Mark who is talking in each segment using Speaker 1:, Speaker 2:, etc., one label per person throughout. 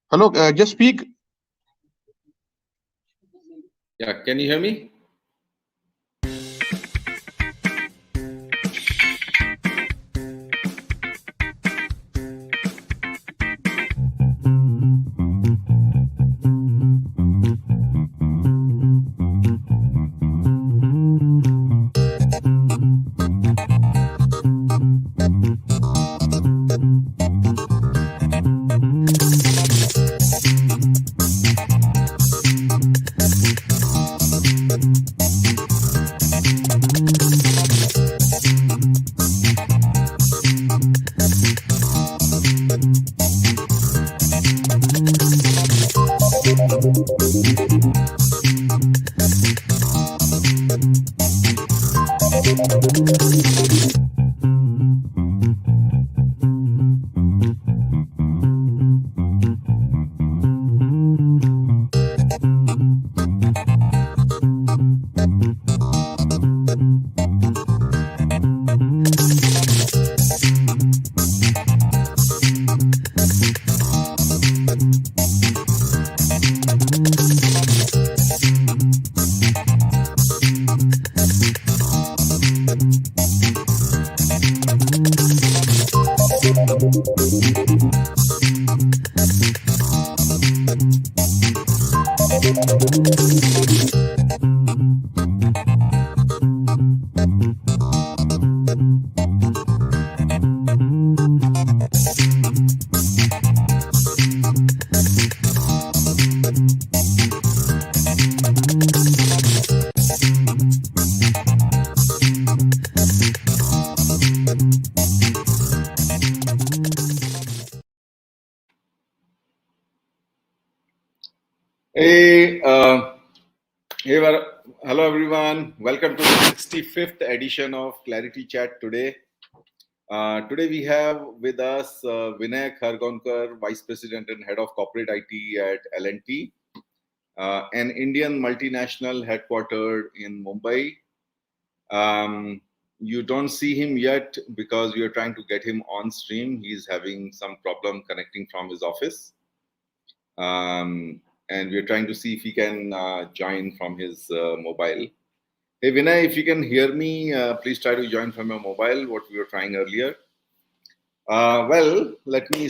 Speaker 1: Hello, just speak.
Speaker 2: Yeah, can you hear me? Hey, hello everyone. Welcome to the 65th edition of ClariTeaChat today. Today we have with us Vinay Khargonkar, Vice President and Head of Corporate IT at L&T, an Indian multinational headquartered in Mumbai. You don't see him yet because we are trying to get him on stream. He's having some problem connecting from his office. And we're trying to see if he can join from his mobile. Hey Vinay, if you can hear me, please try to join from your mobile. What we were trying earlier. Well, let me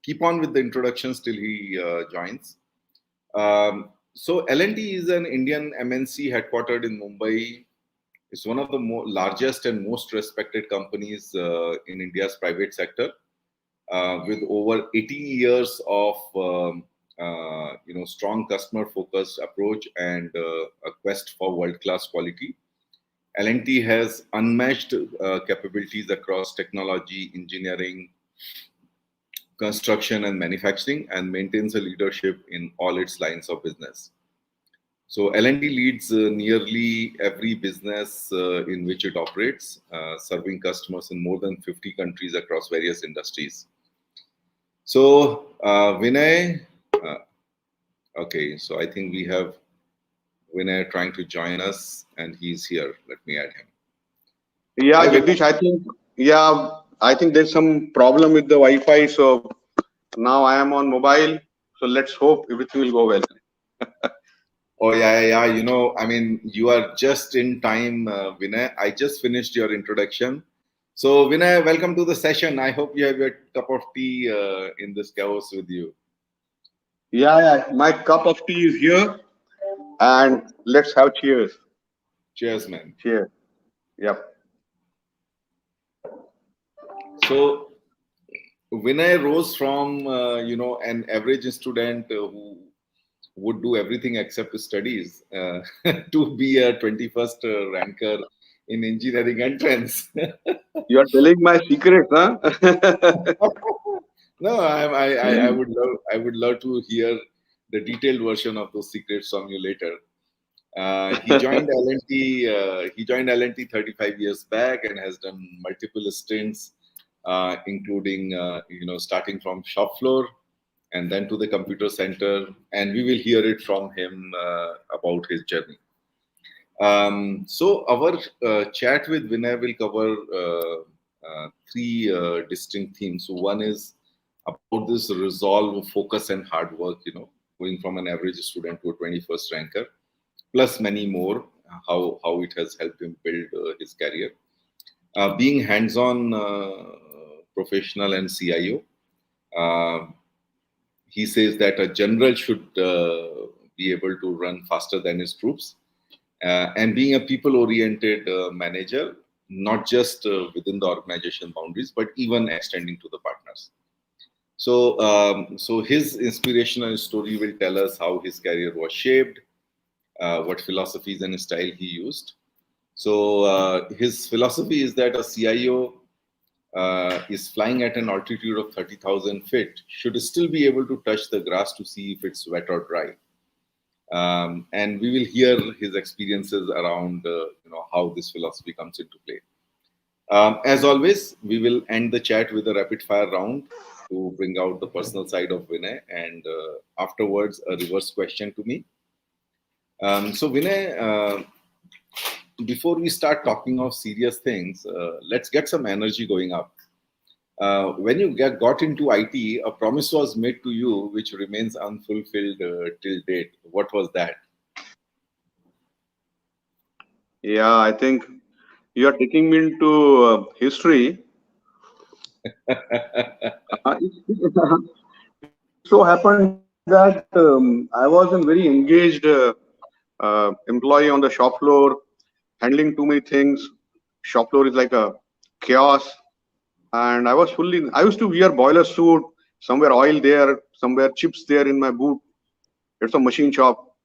Speaker 2: keep on with the introductions till he joins. So L&T is an Indian MNC headquartered in Mumbai. It's one of the largest and most respected companies in India's private sector, with over 80 years of strong customer-focused approach and a quest for world-class quality. L&T has unmatched capabilities across technology, engineering, construction, and manufacturing, and maintains a leadership in all its lines of business. So L&T leads nearly every business in which it operates, serving customers in more than 50 countries across various industries. So Vinay, okay, so I think we have Vinay trying to join us, and he's here. Let me add him.
Speaker 1: Yeah, Jagdish, I think there's some problem with the Wi-Fi. So now I am on mobile. So let's hope everything will go well.
Speaker 2: Oh, yeah. I mean, you are just in time, Vinay. I just finished your introduction. So, Vinay, welcome to the session. I hope you have your cup of tea in this chaos with you.
Speaker 1: Yeah, my cup of tea is here, and let's have cheers.
Speaker 2: Cheers, man.
Speaker 1: Cheers. Yep.
Speaker 2: So, Vinay rose from, an average student who would do everything except studies to be a 21st ranker in engineering entrance.
Speaker 1: You are telling my secret, huh?
Speaker 2: No, I would love to hear the detailed version of those secrets from you later. He joined L&T. He joined L&T 35 years back and has done multiple stints, including starting from shop floor and then to the computer center. And we will hear it from him about his journey. So our chat with Vinay will cover three distinct themes. So one is about this resolve, focus, and hard work, going from an average student to a 21st ranker, plus many more, how it has helped him build his career. Being hands-on professional and CIO, he says that a general should be able to run faster than his troops. And being a people-oriented manager, not just within the organization boundaries, but even extending to the partners. So his inspirational story will tell us how his career was shaped, what philosophies and style he used. So his philosophy is that a CIO is flying at an altitude of 30,000 feet should still be able to touch the grass to see if it's wet or dry. And we will hear his experiences around how this philosophy comes into play. As always, we will end the chat with a rapid fire round to bring out the personal side of Vinay, and afterwards a reverse question to me. So Vinay, before we start talking of serious things, let's get some energy going up. When you got into IT, a promise was made to you which remains unfulfilled till date. What was that?
Speaker 1: Yeah, I think you are taking me into history. It so happened that I was a very engaged employee on the shop floor, handling too many things. Shop floor is like a chaos, and I used to wear boiler suit, somewhere oil there, somewhere chips there in my boot. It's a machine shop,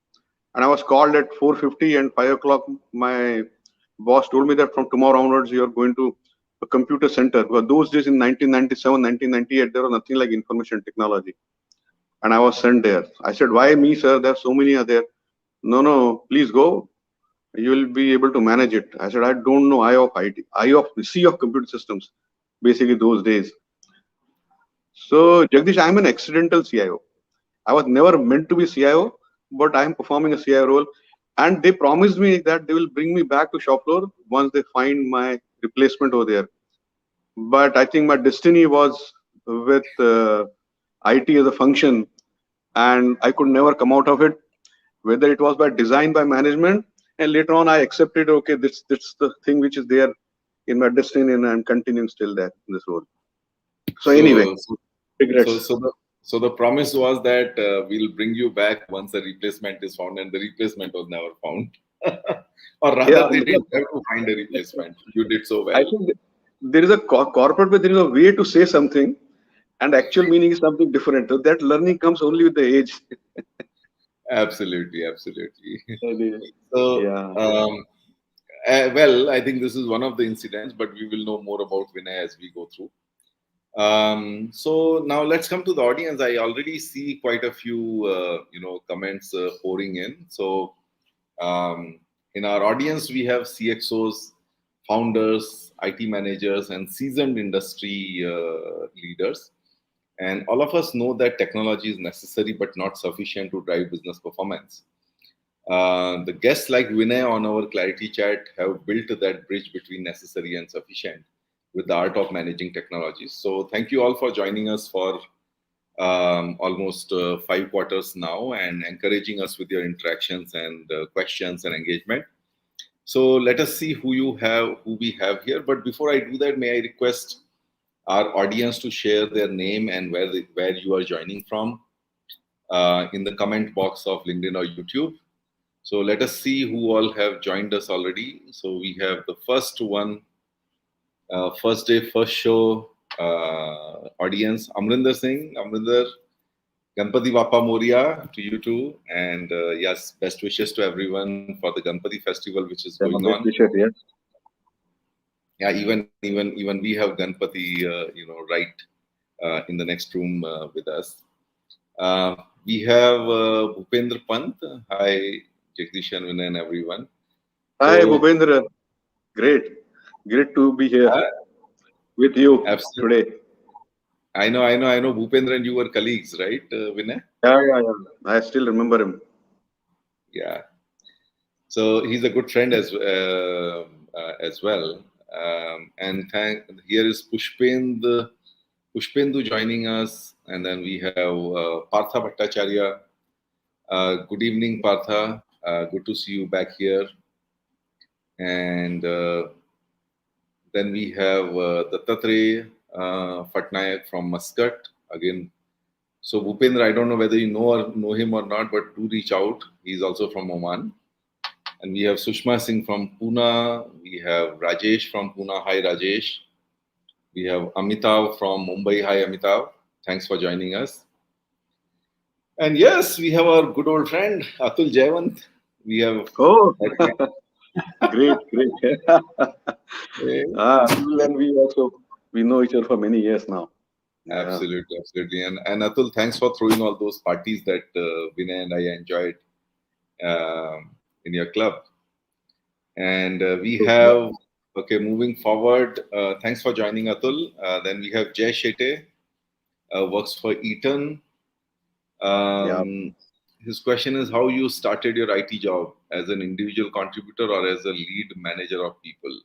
Speaker 1: and I was called at 4:50 and 5 o'clock. My boss told me that from tomorrow onwards you are going to a computer center. Because those days in 1997, 1998, there was nothing like information technology, and I was sent there. I said, "Why me, sir? There are so many are there." No, no, please go. You will be able to manage it. I said, I don't know I of IT, I of C of computer systems, basically those days. So, Jagdish, I'm an accidental CIO. I was never meant to be CIO, but I'm performing a CIO role. And they promised me that they will bring me back to shop floor once they find my replacement over there. But I think my destiny was with IT as a function, and I could never come out of it, whether it was by design, by management. And later on, I accepted, okay, this the thing which is there in my destiny, and I'm continuing still there in this role. So, anyway,
Speaker 2: So, so, so,
Speaker 1: regrets.
Speaker 2: so the so the promise was that we'll bring you back once the replacement is found, and the replacement was never found, or rather,
Speaker 1: Yeah,
Speaker 2: they didn't have to find a replacement. You did so
Speaker 1: I
Speaker 2: well.
Speaker 1: think there is a corporate, but there is a way to say something, and actual meaning is something different. So that learning comes only with the age.
Speaker 2: Absolutely, absolutely.
Speaker 1: Anyway,
Speaker 2: So,
Speaker 1: yeah.
Speaker 2: well, I think this is one of the incidents, but we will know more about Vinay as we go through. So now let's come to the audience. I already see quite a few, comments pouring in. So um, in our audience, we have CXOs, founders, IT managers, and seasoned industry leaders. And all of us know that technology is necessary but not sufficient to drive business performance. The guests like Vinay on our Clarity Chat have built that bridge between necessary and sufficient with the art of managing technologies. So thank you all for joining us for almost 5 quarters now and encouraging us with your interactions and questions and engagement. So let us see who we have here. But before I do that, may I request our audience to share their name and where you are joining from in the comment box of LinkedIn or YouTube. So let us see who all have joined us already. So we have the first one, first day, first show audience, Amarinder Singh. Amarinder, Ganpati Bappa Moria to you too. And yes, best wishes to everyone for the Ganpati festival which is
Speaker 1: Yeah,
Speaker 2: going
Speaker 1: my
Speaker 2: on.
Speaker 1: best wishes, yes.
Speaker 2: Yeah, even we have Ganpati, right in the next room with us. Uh, we have Bhupendra Pant. Hi, Jagdish and Vinay and everyone.
Speaker 1: Hi,
Speaker 2: So,
Speaker 1: Bhupendra. Great. Great to be here with you
Speaker 2: absolutely.
Speaker 1: today.
Speaker 2: I know. Bhupendra and you were colleagues, right, Vinay?
Speaker 1: Yeah, yeah, yeah. I still remember him.
Speaker 2: Yeah. So he's a good friend as well. And here is Pushpendra Pushpendu joining us, and then we have Partha Bhattacharya. Good evening, Partha. Good to see you back here. And then we have Dattatray Phatnaik from Muscat. Again, so Bhupendra, I don't know whether you know him or not, but do reach out. He's also from Oman. And we have Sushma Singh from Pune. We have Rajesh from Pune. Hi, Rajesh. We have Amitav from Mumbai. Hi, Amitav. Thanks for joining us. And yes, we have our good old friend Atul Jayawant. We have.
Speaker 1: Oh, great, great. And we know each other for many years now. Yeah.
Speaker 2: Absolutely, absolutely. And Atul, thanks for throwing all those parties that Vinay and I enjoyed in your club. And we have, okay, moving forward, thanks for joining, Atul. Then we have Jay Shete, works for Eaton.
Speaker 1: Yeah.
Speaker 2: His question is how you started your IT job, as an individual contributor or as a lead manager of people.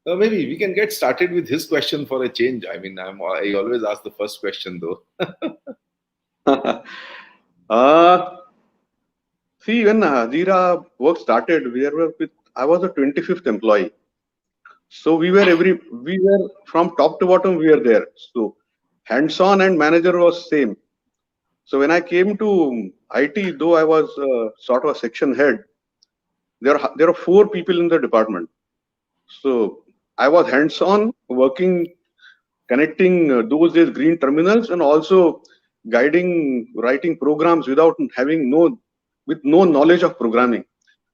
Speaker 2: Maybe we can get started with his question for a change. I mean, I always ask the first question though.
Speaker 1: uh, See, when Hazira work started, I was a 25th employee. So we were from top to bottom, we were there. So hands-on and manager was same. So when I came to IT, though I was sort of a section head, there are four people in the department. So I was hands-on, working, connecting those days green terminals, and also guiding, writing programs with no knowledge of programming.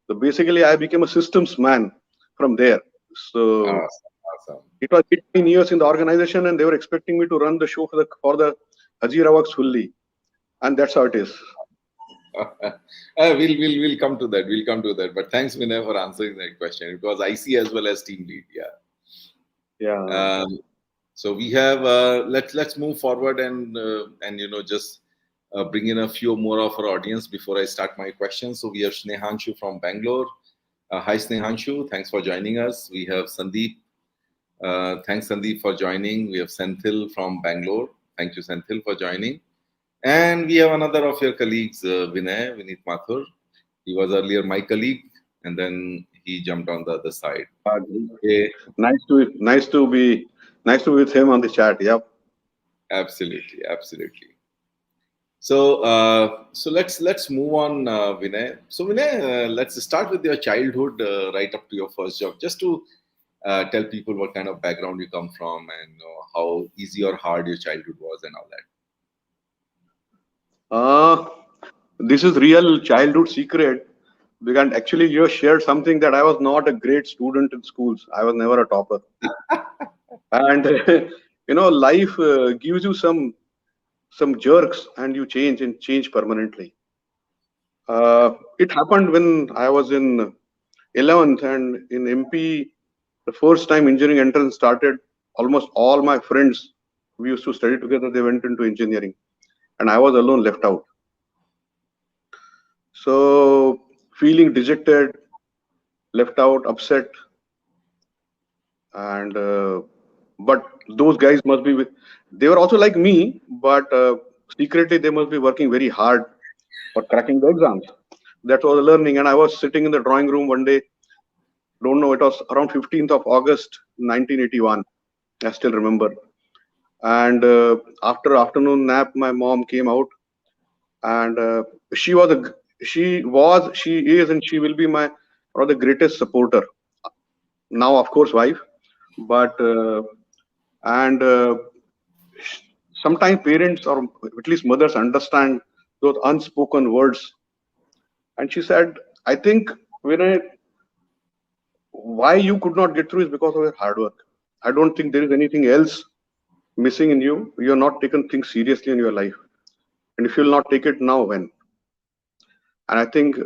Speaker 1: So basically, I became a systems man from there. So
Speaker 2: Awesome.
Speaker 1: it was 18 years in the organization, and they were expecting me to run the show for the Hazira works fully, and that's how it is.
Speaker 2: We'll come to that. We'll come to that. But thanks, Vinay, for answering that question. It was IC as well as team lead. Yeah.
Speaker 1: Yeah.
Speaker 2: So we have let's move forward and just bring in a few more of our audience before I start my questions. So we have Snehanshu from Bangalore. Hi Snehanshu, thanks for joining us. We have Sandeep. Thanks Sandeep for joining. We have Senthil from Bangalore. Thank you Senthil for joining. And we have another of your colleagues, Vineet Mathur. He was earlier my colleague, and then he jumped on the other side. Okay.
Speaker 1: Nice to be with him on the chat. Yep.
Speaker 2: Absolutely, absolutely. So, let's move on, Vinay. So, Vinay, let's start with your childhood, right up to your first job, just to tell people what kind of background you come from and how easy or hard your childhood was and all that.
Speaker 1: This is real childhood secret. Because actually, you shared something that I was not a great student in schools. I was never a topper, and life gives you some jerks, and you change permanently. It happened when I was in 11th, and in MP, the first time engineering entrance started. Almost all my friends we used to study together. They went into engineering, and I was alone left out. So feeling dejected, left out, upset, and but those guys must be they were also like me, but secretly they must be working very hard for cracking the exams. That was a learning, and I was sitting in the drawing room one day. Don't know, it was around 15th of August 1981. I still remember. And after afternoon nap, my mom came out, and she is, and she will be my one of the greatest supporter. Now, of course, wife, but and sometimes parents or at least mothers understand those unspoken words. And she said, I think when why you could not get through is because of your hard work. I don't think there is anything else missing in you. You're not taken things seriously in your life. And if you'll not take it now, when? And I think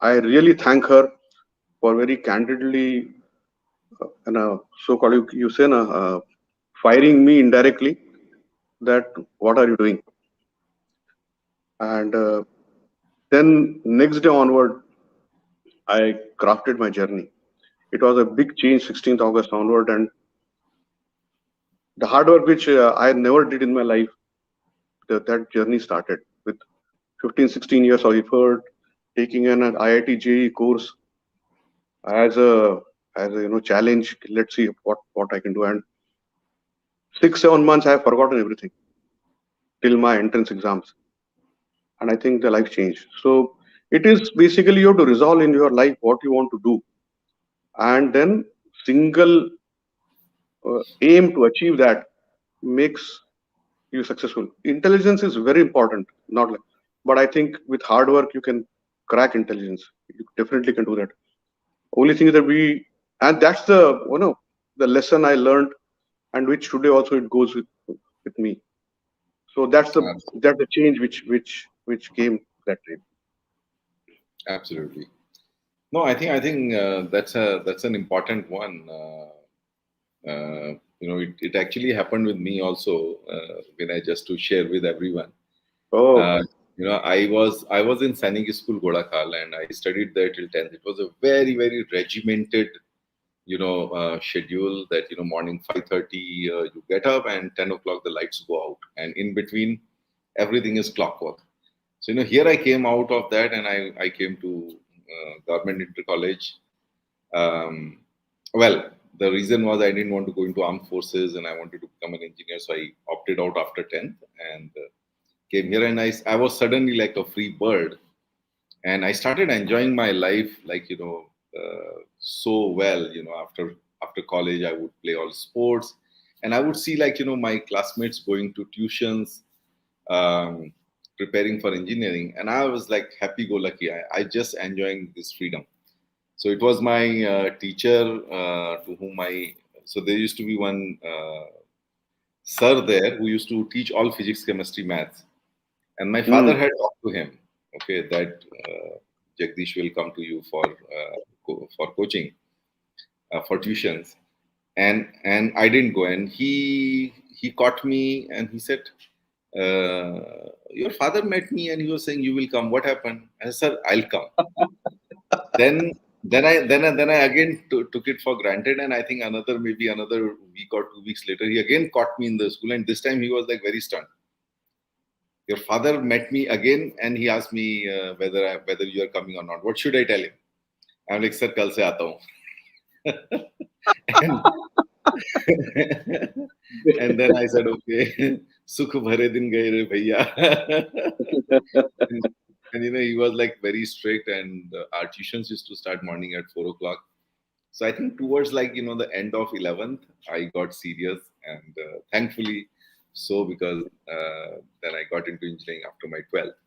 Speaker 1: I really thank her for very candidly, so-called, you say, firing me indirectly that what are you doing? And then next day onward, I crafted my journey. It was a big change, 16th August onward, and The hard work which I never did in my life, that journey started with 15, 16 years of effort, taking an IIT JEE course as a challenge. Let's see what I can do. And 6, 7 months, I have forgotten everything till my entrance exams, and I think the life changed. So it is basically you have to resolve in your life what you want to do, and then single aim to achieve that makes you successful. Intelligence is very important, not like, but I think with hard work you can crack intelligence. You definitely can do that. Only thing is that and that's the the lesson I learned, and which today also it goes with me. So that's the change which came that day.
Speaker 2: Absolutely. No, I think that's an important one. It actually happened with me also. When I just to share with everyone.
Speaker 1: Oh.
Speaker 2: Uh, I was in Sainik School Godakal, and I studied there till 10th. It was a very very regimented schedule that morning 5:30 you get up and 10 o'clock the lights go out, and in between everything is clockwork. So here I came out of that, and I came to government inter college. um, well, the reason was I didn't want to go into armed forces and I wanted to become an engineer, so I opted out after 10th and came here. And I was suddenly like a free bird, and I started enjoying my life like so well. After college, I would play all sports, and I would see like my classmates going to tuitions, um, preparing for engineering, and I was like happy go lucky. I just enjoying this freedom. So it was my teacher to whom I. So there used to be one sir there who used to teach all physics, chemistry, maths, and my father
Speaker 1: Hmm.
Speaker 2: had talked to him. Okay, that Jagdish will come to you for for coaching, for tuitions, and I didn't go. And he caught me and he said, "Your father met me and he was saying you will come. What happened?" I said, "Sir, I'll come." then then I again took it for granted, and I think another week or 2 weeks later he again caught me in the school, and this time he was like very stunned. Your father met me again and he asked me whether you are coming or not. What should I tell him? I'm like, sir, kal se aata hu. and and then I said, okay, sukh bhare din gaye re bhaiya. and, and he was like very strict, and our tuitions used to start morning at 4 o'clock. So I think towards like the end of 11th, I got serious, and thankfully so, because then I got into engineering after my 12th.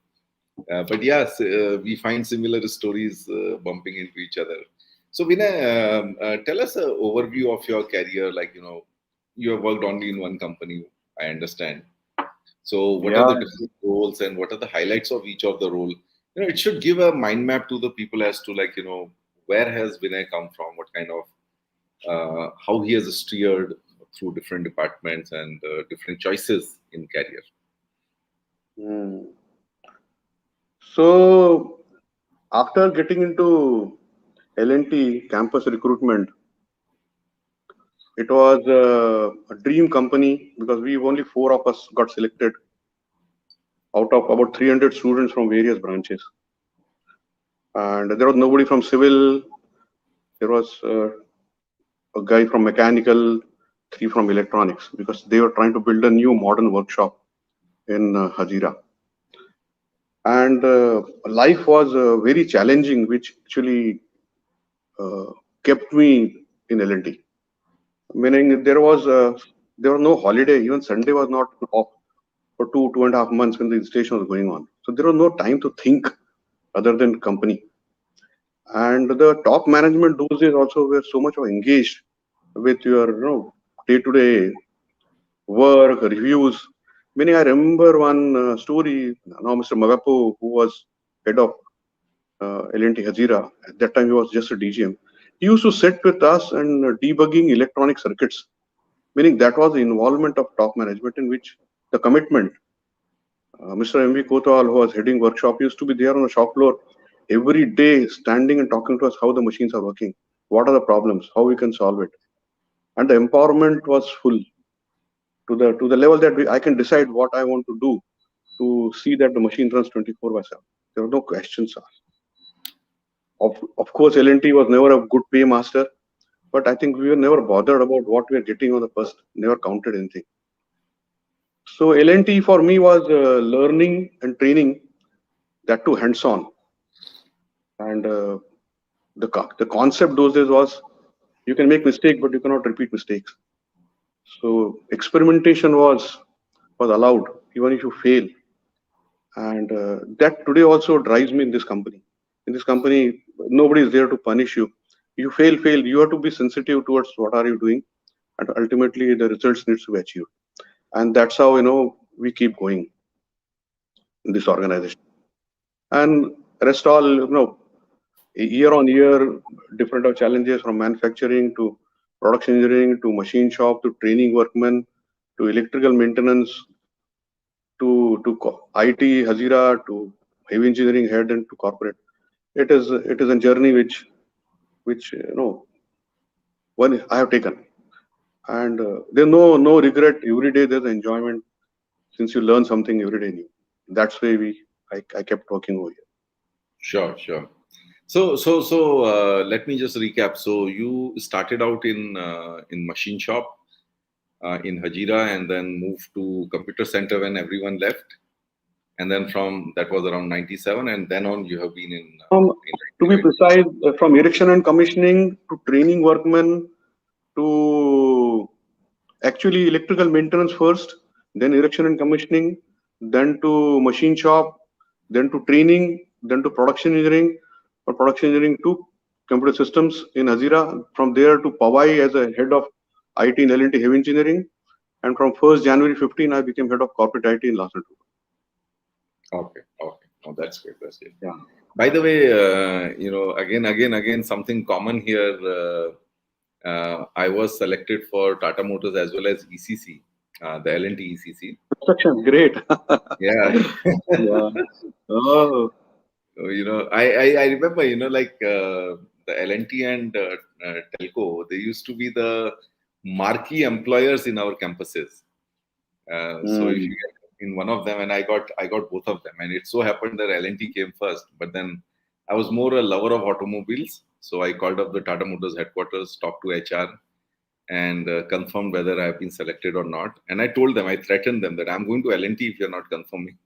Speaker 2: But yes, we find similar stories bumping into each other. So Vinay, tell us an overview of your career. Like you have worked only in one company, I understand. So what are
Speaker 1: Yeah.
Speaker 2: the different roles and what are the highlights of each of the role? It should give a mind map to the people as to like where has Vinay come from, what kind of how he has steered through different departments and different choices in career.
Speaker 1: Hmm. So after getting into L&T campus recruitment, it was a dream company because we only four of us got selected out of about 300 students from various branches, and there was nobody from civil. There was a guy from mechanical, three from electronics, because they were trying to build a new modern workshop in Hazira. And life was very challenging, which actually uh, kept me in L&T. Meaning there was no holiday. Even Sunday was not off for 2.5 months when the installation was going on. So there was no time to think other than company. And the top management those days also were so much of engaged with your day-to-day work reviews. Meaning, I remember one story. Now, Mr. Magapo, who was head of L&T Hazira, at that time he was just a DGM. He used to sit with us and debugging electronic circuits. Meaning that was the involvement of top management in which the commitment. Mr. M.V. Kotwal, who was heading workshop, used to be there on the shop floor every day, standing and talking to us how the machines are working, what are the problems, how we can solve it, and the empowerment was full. to the level that I can decide what I want to do to see that the machine runs 24/7. There are no questions asked. Of course, L&T was never a good paymaster, but I think we were never bothered about what we are getting on the first. Never counted anything. So L&T for me was learning and training, that too hands-on. And the concept those days was you can make mistake, but you cannot repeat mistakes. So experimentation was allowed, even if you fail. And that today also drives me in this company. In this company, nobody is there to punish you. You fail. You have to be sensitive towards what are you doing, and ultimately the results needs to be achieved. And that's how we keep going in this organization. And rest all year on year, different challenges from manufacturing to production engineering to machine shop to training workmen to electrical maintenance to IT Hazira to heavy engineering head and to corporate. It is a journey which one I have taken, and there's no regret. Every day there's enjoyment since you learn something every day new. That's why I kept working over here.
Speaker 2: Sure. Let me just recap. So you started out in machine shop in Hajira, and then moved to computer center when everyone left, and then from that was around 97, and then on you have been
Speaker 1: From
Speaker 2: in
Speaker 1: to be precise, from erection and commissioning to training workmen to actually electrical maintenance first, then erection and commissioning, then to machine shop, then to training, then to production engineering, or production engineering to computer systems in Hazira. From there to Powai as a head of IT in L&T Heavy Engineering, and from 1st January 15, I became head of corporate IT in Larsen.
Speaker 2: Okay. Oh, that's great. That's great.
Speaker 1: Yeah.
Speaker 2: By the way, again, something common here. I was selected for Tata Motors as well as ECC, the L&T ECC.
Speaker 1: Construction, great.
Speaker 2: Yeah.
Speaker 1: Yeah. Oh.
Speaker 2: I remember, the L&T and Telco, they used to be the marquee employers in our campuses. So if you get in one of them, and I got both of them, and it so happened that L&T came first, but then I was more a lover of automobiles, so I called up the Tata Motors headquarters, talked to HR, and confirmed whether I have been selected or not. And I told them, I threatened them that I'm going to L&T if you're not confirming.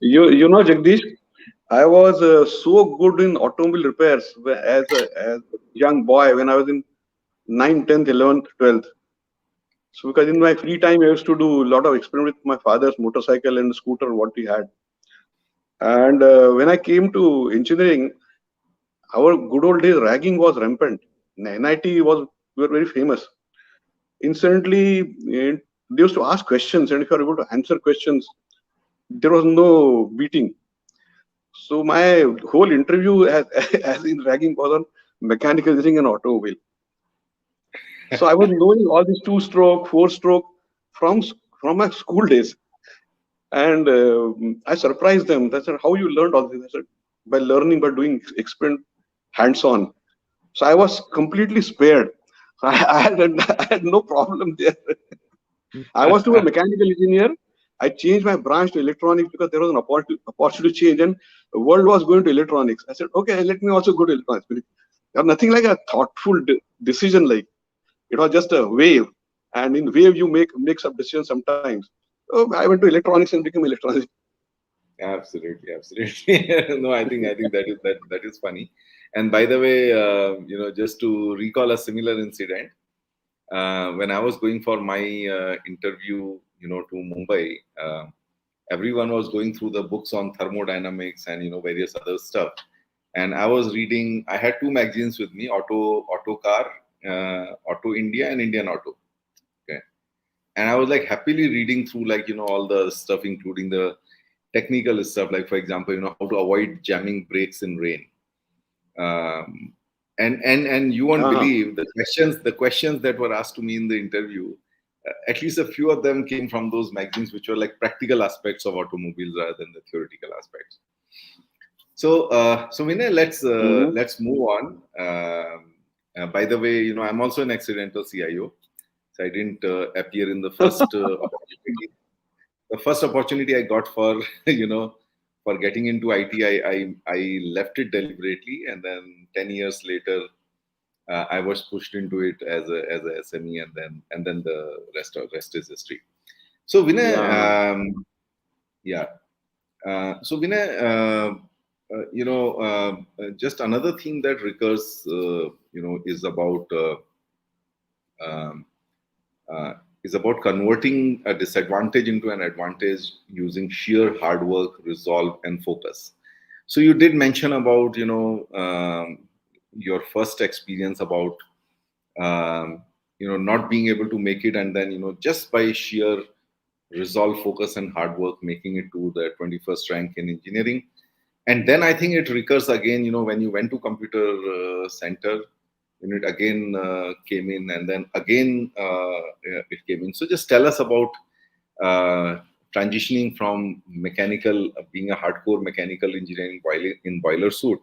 Speaker 1: Jagdish, I was so good in automobile repairs as a young boy when I was in 9th, 10th, 11th, 12th. So because in my free time, I used to do a lot of experiment with my father's motorcycle and scooter, what he had. And when I came to engineering, our good old days ragging was rampant. In NIT we were very famous. Instantly, they used to ask questions, and if you are able to answer questions, there was no beating. So my whole interview as in ragging was on mechanical engineering and automobile. So I was knowing all these 2-stroke, 4-stroke from my school days, and I surprised them. They said, "How you learned all this?" I said, "By learning, by doing experiment, hands-on." So I was completely spared. I had no problem there. I was to a mechanical engineer. I changed my branch to electronics because there was an opportunity to change, and the world was going to electronics. I said, "Okay, let me also go to electronics." There was nothing like a thoughtful decision. Like it was just a wave, and in wave you make some decisions sometimes. So I went to electronics and became electronics.
Speaker 2: Absolutely. No, I think that is funny. And by the way, just to recall a similar incident, when I was going for my interview, to Mumbai, everyone was going through the books on thermodynamics and various other stuff. And I was reading. I had two magazines with me: Auto Car, Auto India, and Indian Auto. Okay, and I was like happily reading through all the stuff, including the technical stuff, like for example, how to avoid jamming brakes in rain. Um, and you won't believe the questions that were asked to me in the interview. At least a few of them came from those magazines, which were like practical aspects of automobiles rather than the theoretical aspects. So Vinay, let's move on. By the way, I'm also an accidental CIO, so I didn't appear in the first opportunity. The first opportunity I got for for getting into IT, I left it deliberately, and then 10 years later, I was pushed into it as a SME, and then the rest is history. So Vinay,
Speaker 1: Yeah.
Speaker 2: yeah. So Vinay, just another theme that recurs, is about um, uh, converting a disadvantage into an advantage using sheer hard work, resolve, and focus. So you did mention about your first experience about not being able to make it, and then just by sheer resolve, focus, and hard work, making it to the 21st rank in engineering. And then I think it recurs again, when you went to computer center, it again came in, and then again it came in. So just tell us about uh, transitioning from mechanical, being a hardcore mechanical engineering in boiler suit,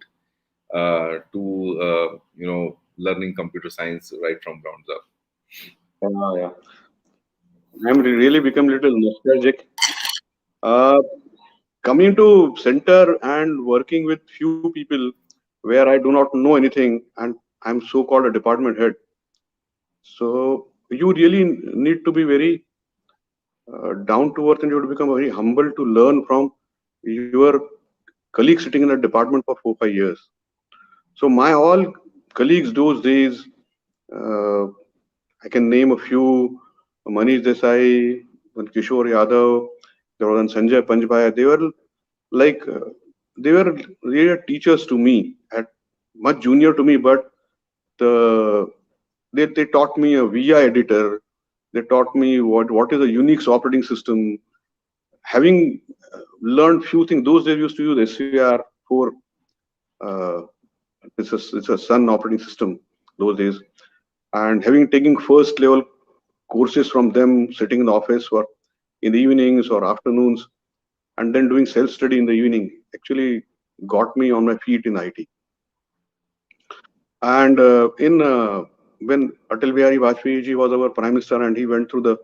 Speaker 2: to learning computer science right from ground up.
Speaker 1: Yeah. I'm really become a little nostalgic. Uh, Coming to center and working with few people where I do not know anything and I'm so-called a department head. So you really need to be very down to earth, and you have to become very humble to learn from your colleagues sitting in a department for 4 5 years. So my all colleagues those days, uh, I can name a few: Manish Desai, one Kishore Yadav, there was one Sanjay Panchbhai. They were like they were really teachers to me, at much junior to me, but the they taught me a VI editor. They taught me what is a Unix operating system. Having learned few things, those days we used to use SVR for uh, it's a Sun operating system those days, and having taken first level courses from them, sitting in the office or in the evenings or afternoons, and then doing self study in the evening, actually got me on my feet in IT. And in when Atal Bihari Vajpayee ji was our prime minister and he went through the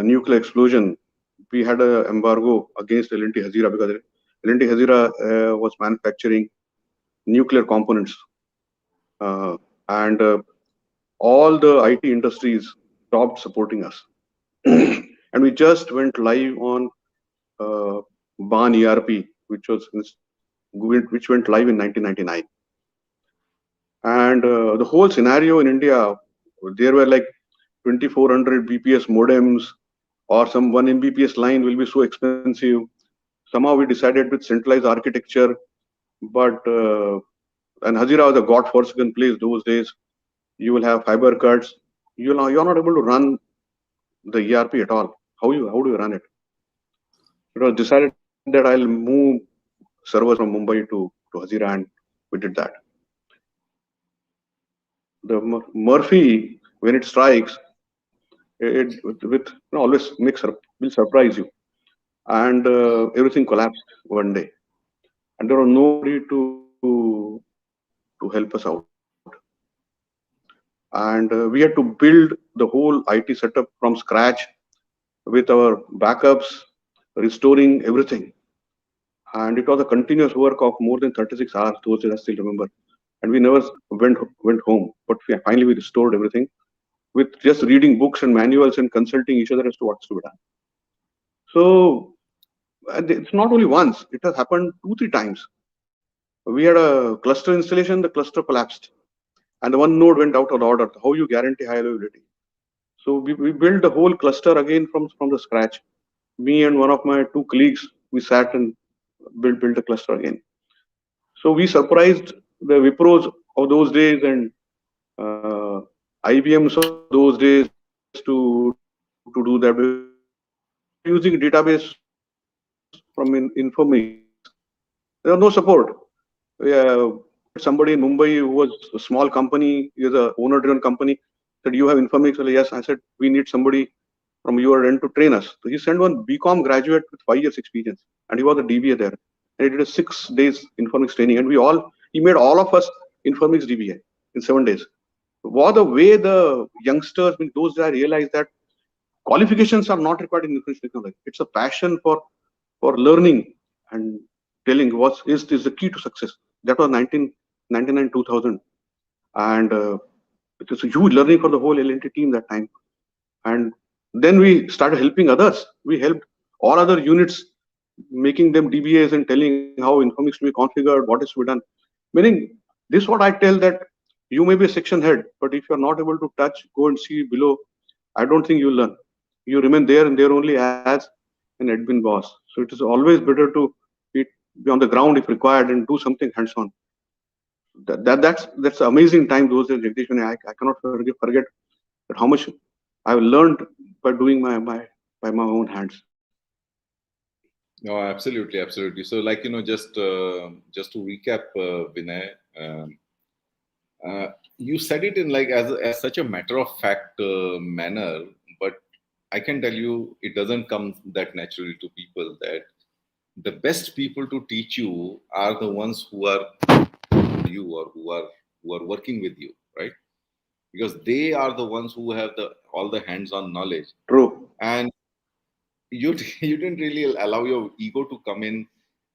Speaker 1: nuclear explosion, we had an embargo against L&T Hazira because L&T Hazira was manufacturing nuclear components, uh, and all the IT industries stopped supporting us. And we just went live on uh, BAN ERP, which went live in 1999. And the whole scenario in India, there were like 2400 BPS modems, or some 1 Mbps line will be so expensive. Somehow we decided with centralized architecture, but and Hazira was a god-forsaken place those days. You will have fiber cuts. You're not able to run the ERP at all. How do you run it? It was decided that I'll move servers from Mumbai to Hazira, and we did that. The Murphy, when it strikes, it with always will surprise you, and everything collapsed one day, and there was nobody to help us out. And we had to build the whole IT setup from scratch with our backups, restoring everything. And it was a continuous work of more than 36 hours. Those days I still remember. And we never went home. But finally we restored everything with just reading books and manuals and consulting each other as to what's to be done. So and it's not only once; it has happened 2 3 times. We had a cluster installation. The cluster collapsed, and the one node went out of order. How you guarantee high availability? So we built the whole cluster again from the scratch. Me and one of my two colleagues, we sat and built the cluster again. So we surprised the Wipros of those days and IBMs of those days to do that, because we were using database from Informix. There was no support. We contacted somebody in Mumbai who was a small company. He was a owner-driven company. Said, "You have Informix?" Well, yes. I said, "We need somebody from your end to train us." So he sent one BCom graduate with 5 years experience, and he was a DBA there. And he did a 6 days Informix training, and he made all of us Informix DBA. in 7 days. What the way the youngsters, in those days, I realized that qualifications are not required in information technology. It's a passion for learning and telling what is the key to success. That was 1999 2000, and it was a huge learning for the whole L&T team that time. And then we started helping others. We helped all other units, making them DBAs and telling how information to be configured, what is to be done. Meaning, this is what I tell, that you may be a section head, but if you're not able to touch, go and see below, I don't think you'll learn. You remain there and there only as an admin boss. So it is always better to be, be on the ground if required and do something hands-on. That's amazing time those days, Jagdish. I cannot forget that how much I've learned by doing my own hands.
Speaker 2: No, absolutely, absolutely. So, like, just to recap, Vinay, you said it in like as such a matter of fact manner, but I can tell you it doesn't come that naturally to people, that the best people to teach you are the ones who are you, or who are working with you, right? Because they are the ones who have the all the hands-on knowledge,
Speaker 1: True.
Speaker 2: and you you didn't really allow your ego to come in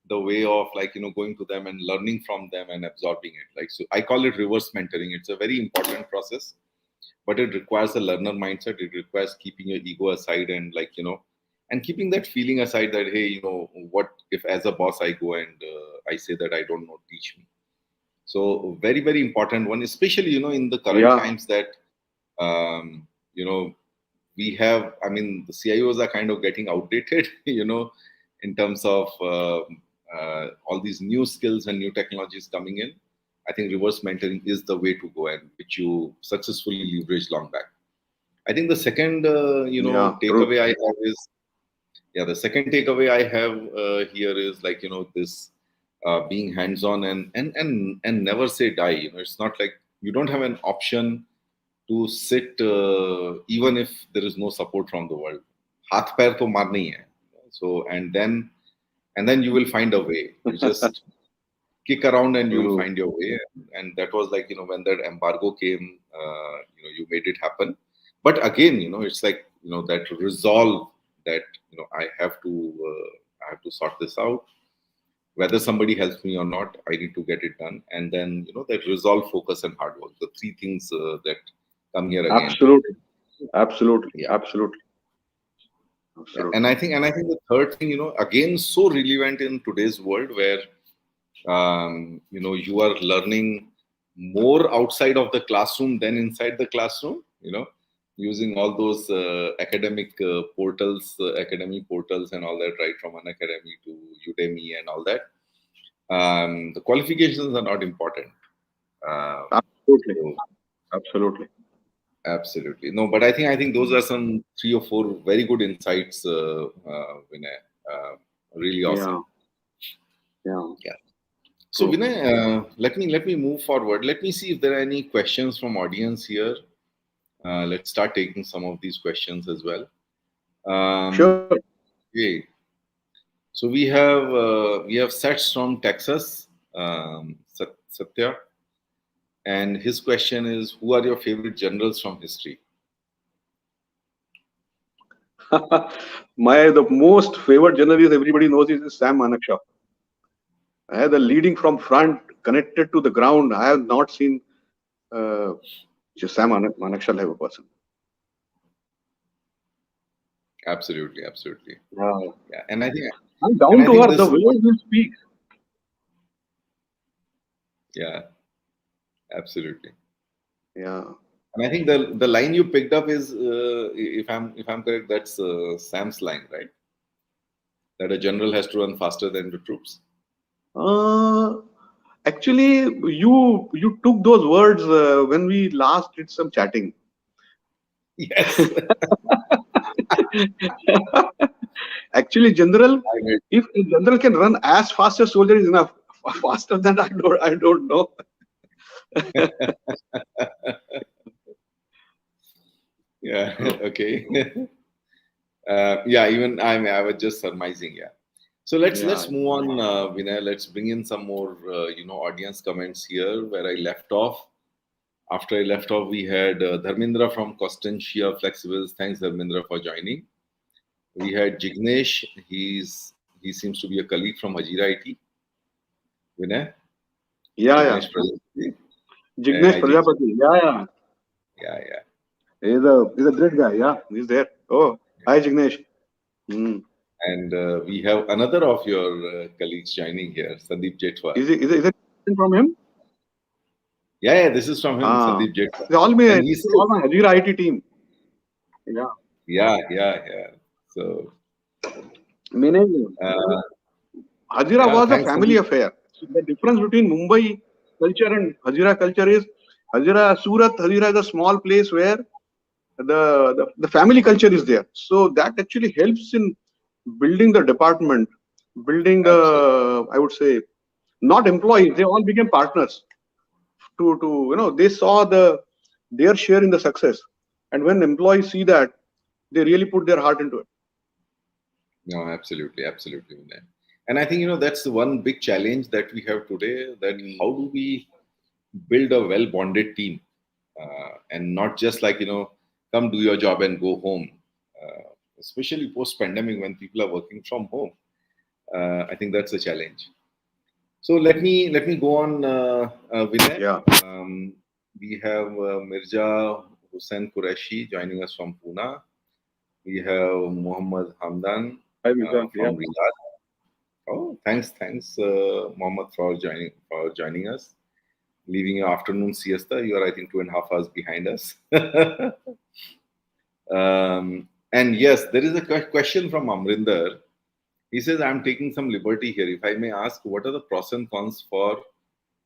Speaker 2: the way of, like, going to them and learning from them and absorbing it. Like, so I call it reverse mentoring. It's a very important process, but it requires a learner mindset. It requires keeping your ego aside, and, like, and keeping that feeling aside that, hey, what if as a boss I go and I say that I don't know, teach me. So very, very important one, especially in the current
Speaker 1: Yeah.
Speaker 2: times that um, you know we have. I mean, the CIOs are kind of getting outdated, in terms of all these new skills and new technologies coming in. I think reverse mentoring is the way to go, and which you successfully leveraged long back. I think the second,
Speaker 1: Yeah. True.
Speaker 2: takeaway I have is, yeah, the second takeaway I have here is, like, this being hands-on, and never say die. It's not like you don't have an option to sit even if there is no support from the world. Haath pair to marna hi hai. So, and then you will find a way. You just kick around and you will
Speaker 1: True.
Speaker 2: find your way. And that was like, when that embargo came, you made it happen. But again, it's like, that resolve that, I have to sort this out. Whether somebody helps me or not, I need to get it done. And then, that resolve, focus, and hard work, the three things that come here again.
Speaker 1: Absolutely. Absolutely.
Speaker 2: Yeah.
Speaker 1: Absolutely.
Speaker 2: Yeah. And
Speaker 1: Absolutely.
Speaker 2: I think the third thing, again, so relevant in today's world where, you are learning more outside of the classroom than inside the classroom, using all those academic portals, academy portals and all that, right, from an academy to Udemy and all that. The qualifications are not important.
Speaker 1: Absolutely.
Speaker 2: So
Speaker 1: Absolutely.
Speaker 2: absolutely no, but I think those are some three or four very good insights, Vinay. Really
Speaker 1: Yeah.
Speaker 2: awesome.
Speaker 1: Yeah.
Speaker 2: Yeah. So
Speaker 1: True.
Speaker 2: Vinay, let me move forward. Let me see if there are any questions from audience here. Let's start taking some of these questions as well. Um,
Speaker 1: Sure.
Speaker 2: okay. So we have Sets from Texas, Satya, and his question is, who are your favorite generals from history?
Speaker 1: The most favorite journalist everybody knows is Sam Manakshaw. The leading from front, connected to the ground. I have not seen uh, just Sam Manakshaw level person.
Speaker 2: Absolutely, absolutely.
Speaker 1: Yeah.
Speaker 2: Yeah, and I think
Speaker 1: And
Speaker 2: and
Speaker 1: down
Speaker 2: I
Speaker 1: to
Speaker 2: think
Speaker 1: earth, the
Speaker 2: this,
Speaker 1: way he speaks.
Speaker 2: yeah, absolutely.
Speaker 1: Yeah.
Speaker 2: And I think the line you picked up is, if I'm correct, that's Sam's line, right? That a general has to run faster than the troops.
Speaker 1: Uh, Actually, you took those words when we last did some chatting.
Speaker 2: Yes.
Speaker 1: Actually, general,
Speaker 2: I agree.
Speaker 1: if a general can run as fast as soldier is enough. Faster than I don't know.
Speaker 2: Yeah. Okay. Yeah. Even I was just surmising. Yeah. So let's
Speaker 1: Yeah.
Speaker 2: let's move on, Vinay. Let's bring in some more, audience comments here where I left off. After I left off, we had Dharmendra from Constantia Flexibles. Thanks, Dharmendra, for joining. We had Jignesh. He seems to be a colleague from Hajira IT. Vinay,
Speaker 1: Yeah, yeah.
Speaker 2: Jignesh Prajapati.
Speaker 1: Jignesh
Speaker 2: Hi, Jignesh.
Speaker 1: Prajapati. Yeah, yeah.
Speaker 2: Yeah, yeah.
Speaker 1: He's a great guy. Yeah, he's there. Oh, hi, Jignesh. Hmm.
Speaker 2: And we have another of your colleagues joining here, Sandeep Jetwal.
Speaker 1: Is it from him?
Speaker 2: Yeah, this is from him,
Speaker 1: Ah,
Speaker 2: Sandeep Jetwal.
Speaker 1: they all me.
Speaker 2: And he
Speaker 1: It's all
Speaker 2: says,
Speaker 1: my Hajira IT team. Yeah.
Speaker 2: yeah. So,
Speaker 1: Meaning,
Speaker 2: uh,
Speaker 1: Hajira
Speaker 2: yeah,
Speaker 1: was a
Speaker 2: thanks,
Speaker 1: family
Speaker 2: Sandeep.
Speaker 1: affair. So the difference between Mumbai culture and Hajira culture is Surat Hajira is a small place where the family culture is there. So that actually helps in building the department, building
Speaker 2: Absolutely.
Speaker 1: I would say, not employees. They all became partners. They saw their share in the success, and when employees see that, they really put their heart into it.
Speaker 2: No, absolutely, Vinay. And I think, that's the one big challenge that we have today, that how do we build a well-bonded team, and not just like, come do your job and go home, especially post-pandemic when people are working from home. I think that's a challenge. So let me go on, Vinay.
Speaker 1: Yeah.
Speaker 2: We have Mirza Hussain Qureshi joining us from Pune. We have Muhammad Hamdan
Speaker 1: I will come. Yeah.
Speaker 2: from Riyadh. Oh, thanks, Mohammed, for joining us. Leaving your afternoon siesta, you are, I think, 2.5 hours behind us. And yes, there is a question from Amarinder. He says, "I'm taking some liberty here. If I may ask, what are the pros and cons for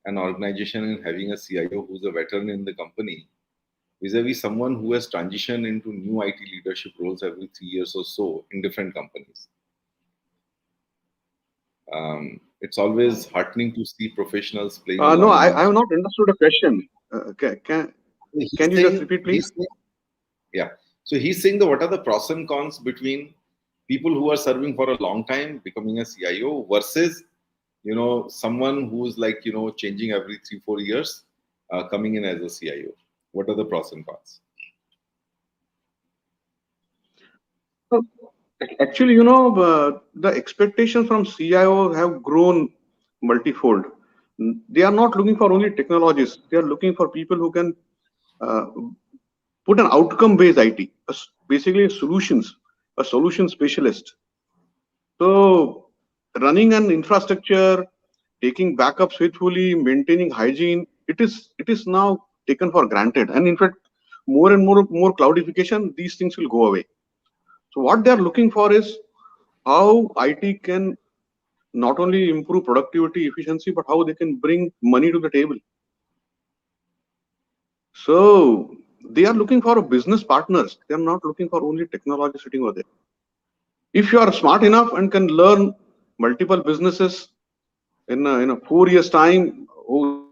Speaker 2: an organization in having a CIO who's a veteran in the company, vis-a-vis someone who has transitioned into new IT leadership roles every 3 years or so in different companies? It's always heartening to see professionals playing a
Speaker 1: No,
Speaker 2: long
Speaker 1: I
Speaker 2: enough."
Speaker 1: have not understood the question. Can
Speaker 2: He's
Speaker 1: you just
Speaker 2: saying,
Speaker 1: repeat, please?
Speaker 2: he's saying, yeah. So he's saying that what are the pros and cons between people who are serving for a long time, becoming a CIO, versus, someone who's like, changing every 3-4 years, coming in as a CIO. What are the pros and cons?
Speaker 1: So, actually, the expectations from CIO have grown multifold. They are not looking for only technologists. They are looking for people who can uh, put an outcome-based IT, basically solutions, a solution specialist. So, running an infrastructure, taking backups faithfully, maintaining hygiene, it is now taken for granted. And in fact, more and more cloudification, these things will go away. So what they are looking for is how IT can not only improve productivity, efficiency, but how they can bring money to the table. So they are looking for business partners. They are not looking for only technology sitting over there. If you are smart enough and can learn multiple businesses in a 4 years time, oh,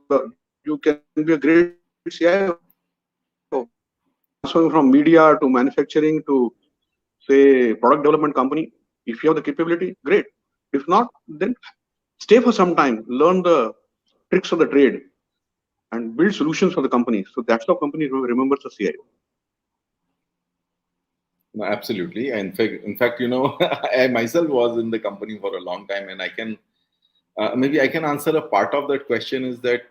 Speaker 1: you can be a great CIO. Transferring from media to manufacturing to say product development company. If you have the capability, great. If not, then stay for some time, learn the tricks of the trade, and build solutions for the company. So that's how company remembers the CIO.
Speaker 2: No, absolutely. In fact, I myself was in the company for a long time, and I can maybe I can answer a part of that question. Is that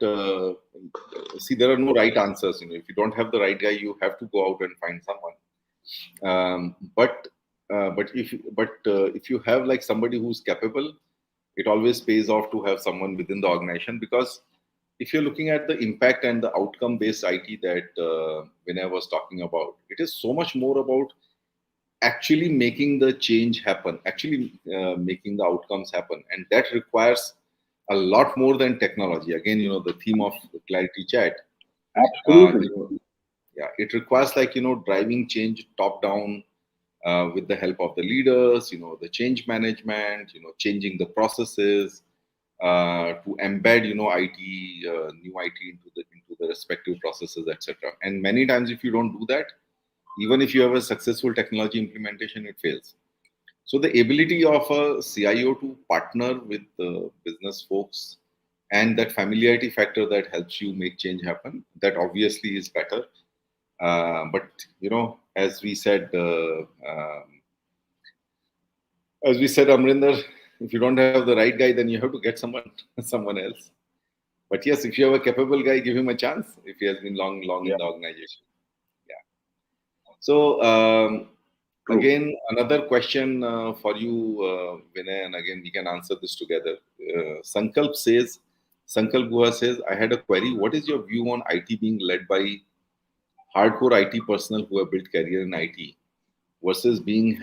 Speaker 2: see, there are no right answers. If you don't have the right guy, you have to go out and find someone. But if you have like somebody who's capable, it always pays off to have someone within the organization, because if you're looking at the impact and the outcome based IT that Vinay was talking about, it is so much more about actually making the change happen, actually making the outcomes happen, and that requires a lot more than technology. Again, the theme of ClariTeaChat. Uh,
Speaker 1: Absolutely.
Speaker 2: you know, yeah, it requires like driving change top down, with the help of the leaders, the change management, changing the processes, to embed IT, new IT into the respective processes, etc. And many times, if you don't do that, even if you have a successful technology implementation, it fails. So the ability of a CIO to partner with the business folks, and that familiarity factor that helps you make change happen, that obviously is better. But as we said, Amrinder, if you don't have the right guy, then you have to get someone else. But yes, if you have a capable guy, give him a chance. If he has been long in the organization, yeah. So again, another question for you, Vinay, and again we can answer this together. Sankalp Guha says, I had a query. What is your view on IT being led by hardcore IT personnel who have built career in IT versus being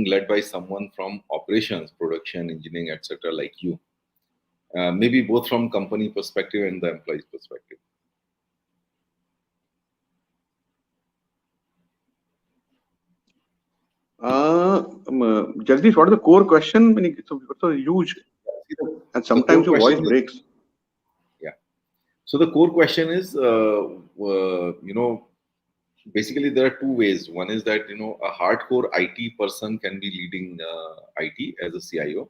Speaker 2: led by someone from operations, production, engineering, etc., like you? Maybe both from company perspective and the employee's perspective.
Speaker 1: Jagdish, what is the core question? It's so huge, and sometimes your voice breaks.
Speaker 2: Yeah. So the core question is, basically there are two ways. One is that a hardcore IT person can be leading IT as a CIO,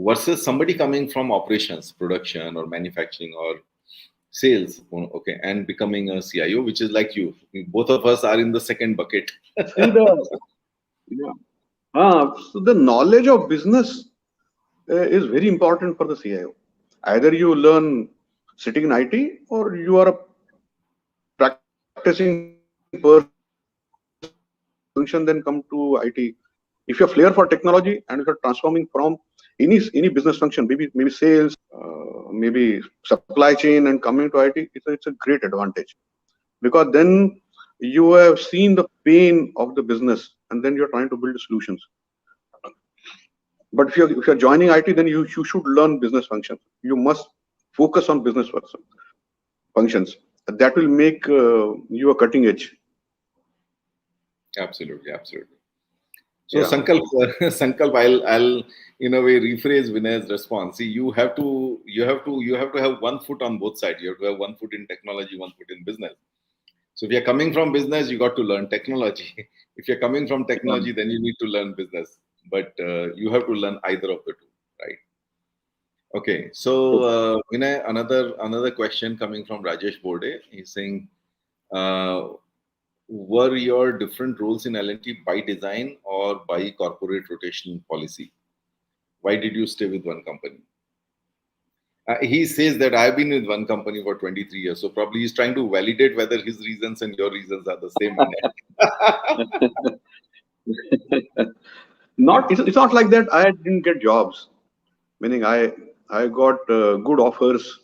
Speaker 2: versus somebody coming from operations, production, or manufacturing, or sales, okay, and becoming a CIO, which is like you. Both of us are in the second bucket.
Speaker 1: So the knowledge of business is very important for the CIO. Either you learn sitting in IT, or you are a practicing person, then come to IT. If you're flair for technology and if you're transforming from any business function, maybe sales, maybe supply chain, and coming to IT, it's a great advantage, because then you have seen the pain of the business and then you're trying to build solutions. But if you're joining IT, then you should learn business functions. You must focus on business functions. That will make you a cutting edge.
Speaker 2: Absolutely. So yeah. Sankalp, I'll in a way rephrase Vinay's response. See, you have to have one foot on both sides. You have to have one foot in technology, one foot in business. So if you're coming from business, you got to learn technology. If you're coming from technology, then you need to learn business. But you have to learn either of the two, right? Okay. So Vinay, another question coming from Rajesh Borde. He's saying, were your different roles in L&T by design or by corporate rotation policy? Why did you stay with one company? He says that I've been with one company for 23 years. So probably he's trying to validate whether his reasons and your reasons are the same.
Speaker 1: It's not like that. I didn't get jobs. Meaning I got good offers.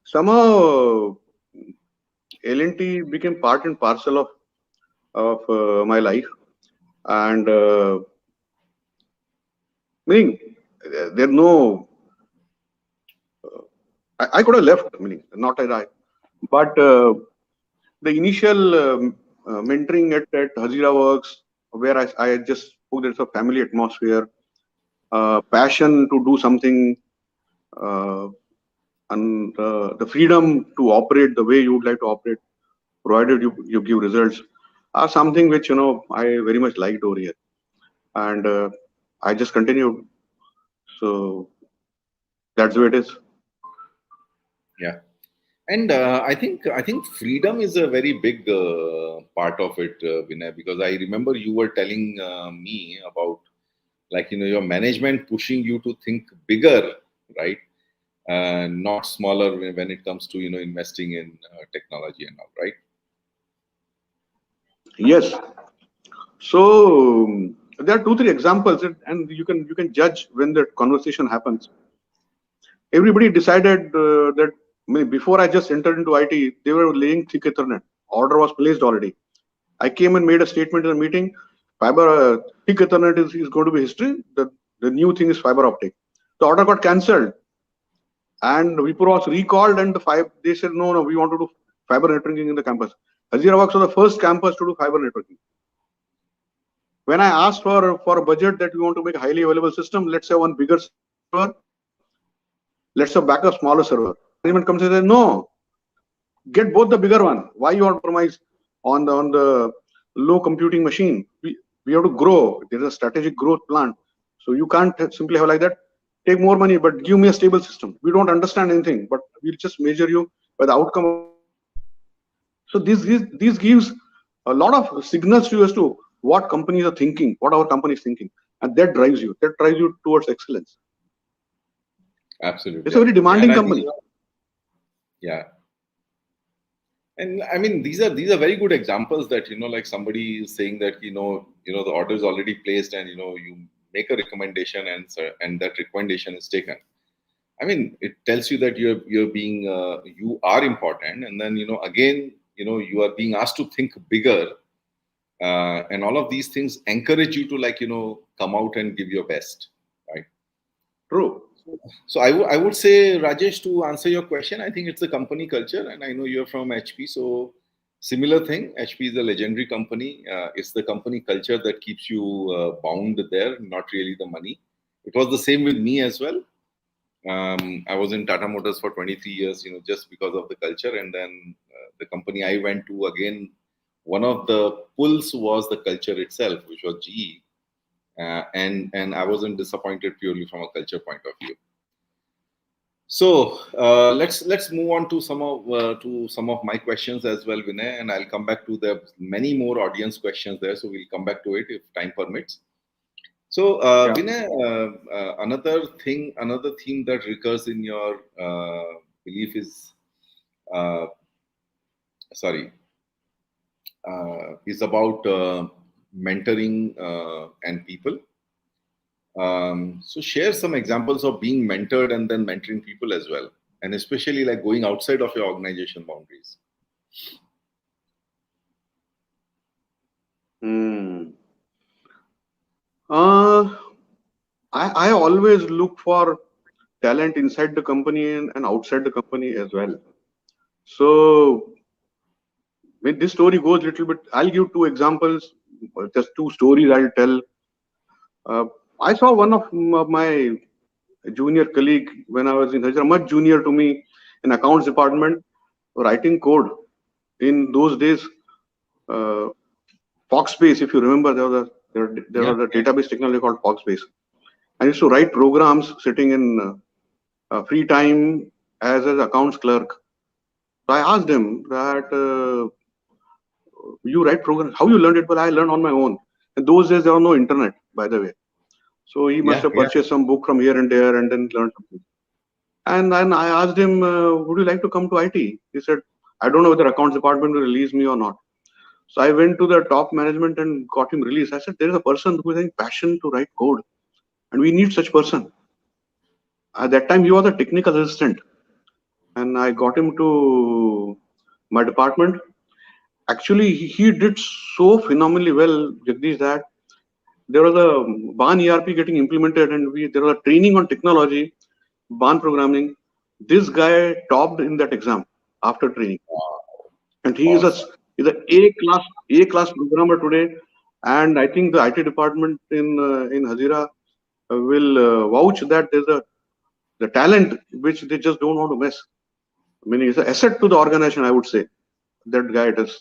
Speaker 1: Somehow L&T became part and parcel of my life, and meaning there's no. I could have left. Meaning not I, but the initial mentoring at Hazira Works, where I just spoke, there's a family atmosphere, passion to do something, and the freedom to operate the way you would like to operate, provided you give results, are something which I very much liked over here, and I just continued. So that's the way it is.
Speaker 2: Yeah. And I think freedom is a very big part of it, Vinay, because I remember you were telling me about your management pushing you to think bigger, right? Not smaller when it comes to investing in technology and all, right?
Speaker 1: Yes. So there are 2-3 examples, and you can judge when the conversation happens. Everybody decided that before I just entered into IT, they were laying thick Ethernet. Order was placed already. I came and made a statement in a meeting. Fiber thick Ethernet is going to be history. The new thing is fiber optic. The order got cancelled, and Wipro was recalled, and they said no, we want to do fiber networking in the campus. Hazira Works was the first campus to do fiber networking. When I asked for a budget that we want to make a highly available system, let's have one bigger server, let's have back a smaller server. Management comes and says, no, get both the bigger one. Why you want to compromise on the low computing machine? We have to grow. There's a strategic growth plan. So you can't simply have like that. take more money, but give me a stable system. We don't understand anything, but we'll just measure you by the outcome of your work. So this gives a lot of signals to you as to what companies are thinking, what our company is thinking, and that drives you. That drives you towards excellence.
Speaker 2: Absolutely,
Speaker 1: It's a very
Speaker 2: absolutely. And
Speaker 1: demanding
Speaker 2: I think,
Speaker 1: company.
Speaker 2: yeah. And I mean, these are very good examples that, like somebody is saying that, the order is already placed, and, you make a recommendation, and that recommendation is taken. I mean, it tells you that you are important, and then, again, you are being asked to think bigger, and all of these things encourage you to, like, come out and give your best, right?
Speaker 1: True.
Speaker 2: So I would say, Rajesh, to answer your question, I think it's the company culture, and I know you're from HP, so similar thing. HP is a legendary company. It's the company culture that keeps you bound there, not really the money. It was the same with me as well. I was in Tata Motors for 23 years, just because of the culture, and then the company I went to, again, one of the pulls was the culture itself, which was GE, and I wasn't disappointed purely from a culture point of view. So let's move on to some of my questions as well, Vinay, and I'll come back to the many more audience questions there. So we'll come back to it if time permits. So
Speaker 1: Yeah.
Speaker 2: Vinay, another theme that recurs in your belief is uh, sorry is about mentoring and people. So share some examples of being mentored and then mentoring people as well, and especially like going outside of your organization boundaries.
Speaker 1: Hmm. Uh, I always look for talent inside the company and outside the company as well. So when this story goes a little bit, I'll give two examples, just two stories I'll tell. Uh, I saw one of my junior colleague when I was in Hyderabad, much junior to me in accounts department, writing code. In those days, uh, Foxbase, if you remember, there
Speaker 2: Yeah,
Speaker 1: was a
Speaker 2: yeah,
Speaker 1: database technology called Foxbase. I used to write programs sitting in free time as an accounts clerk. So I asked him that you write programs, how you learned it? Well, I learned on my own. In those days, there was no internet, by the way. So he must
Speaker 2: yeah,
Speaker 1: have
Speaker 2: yeah.
Speaker 1: purchased some book from here and there and then learned something. And then I asked him, would you like to come to IT? He said, I don't know whether accounts department will release me or not. So I went to the top management and got him released. I said, there is a person who is having passion to write code, and we need such person. At that time, he was a technical assistant, and I got him to my department. Actually, he did so phenomenally well, Jagdish, that there was a BAN ERP getting implemented, and there was a training on technology, BAN programming. This guy topped in that exam after training, and he is a
Speaker 2: Awesome.
Speaker 1: is a A class programmer today. And I think the IT department in Hazira will vouch that there's a the talent which they just don't want to miss. Meaning, it's an asset to the organization, I would say. That guy does.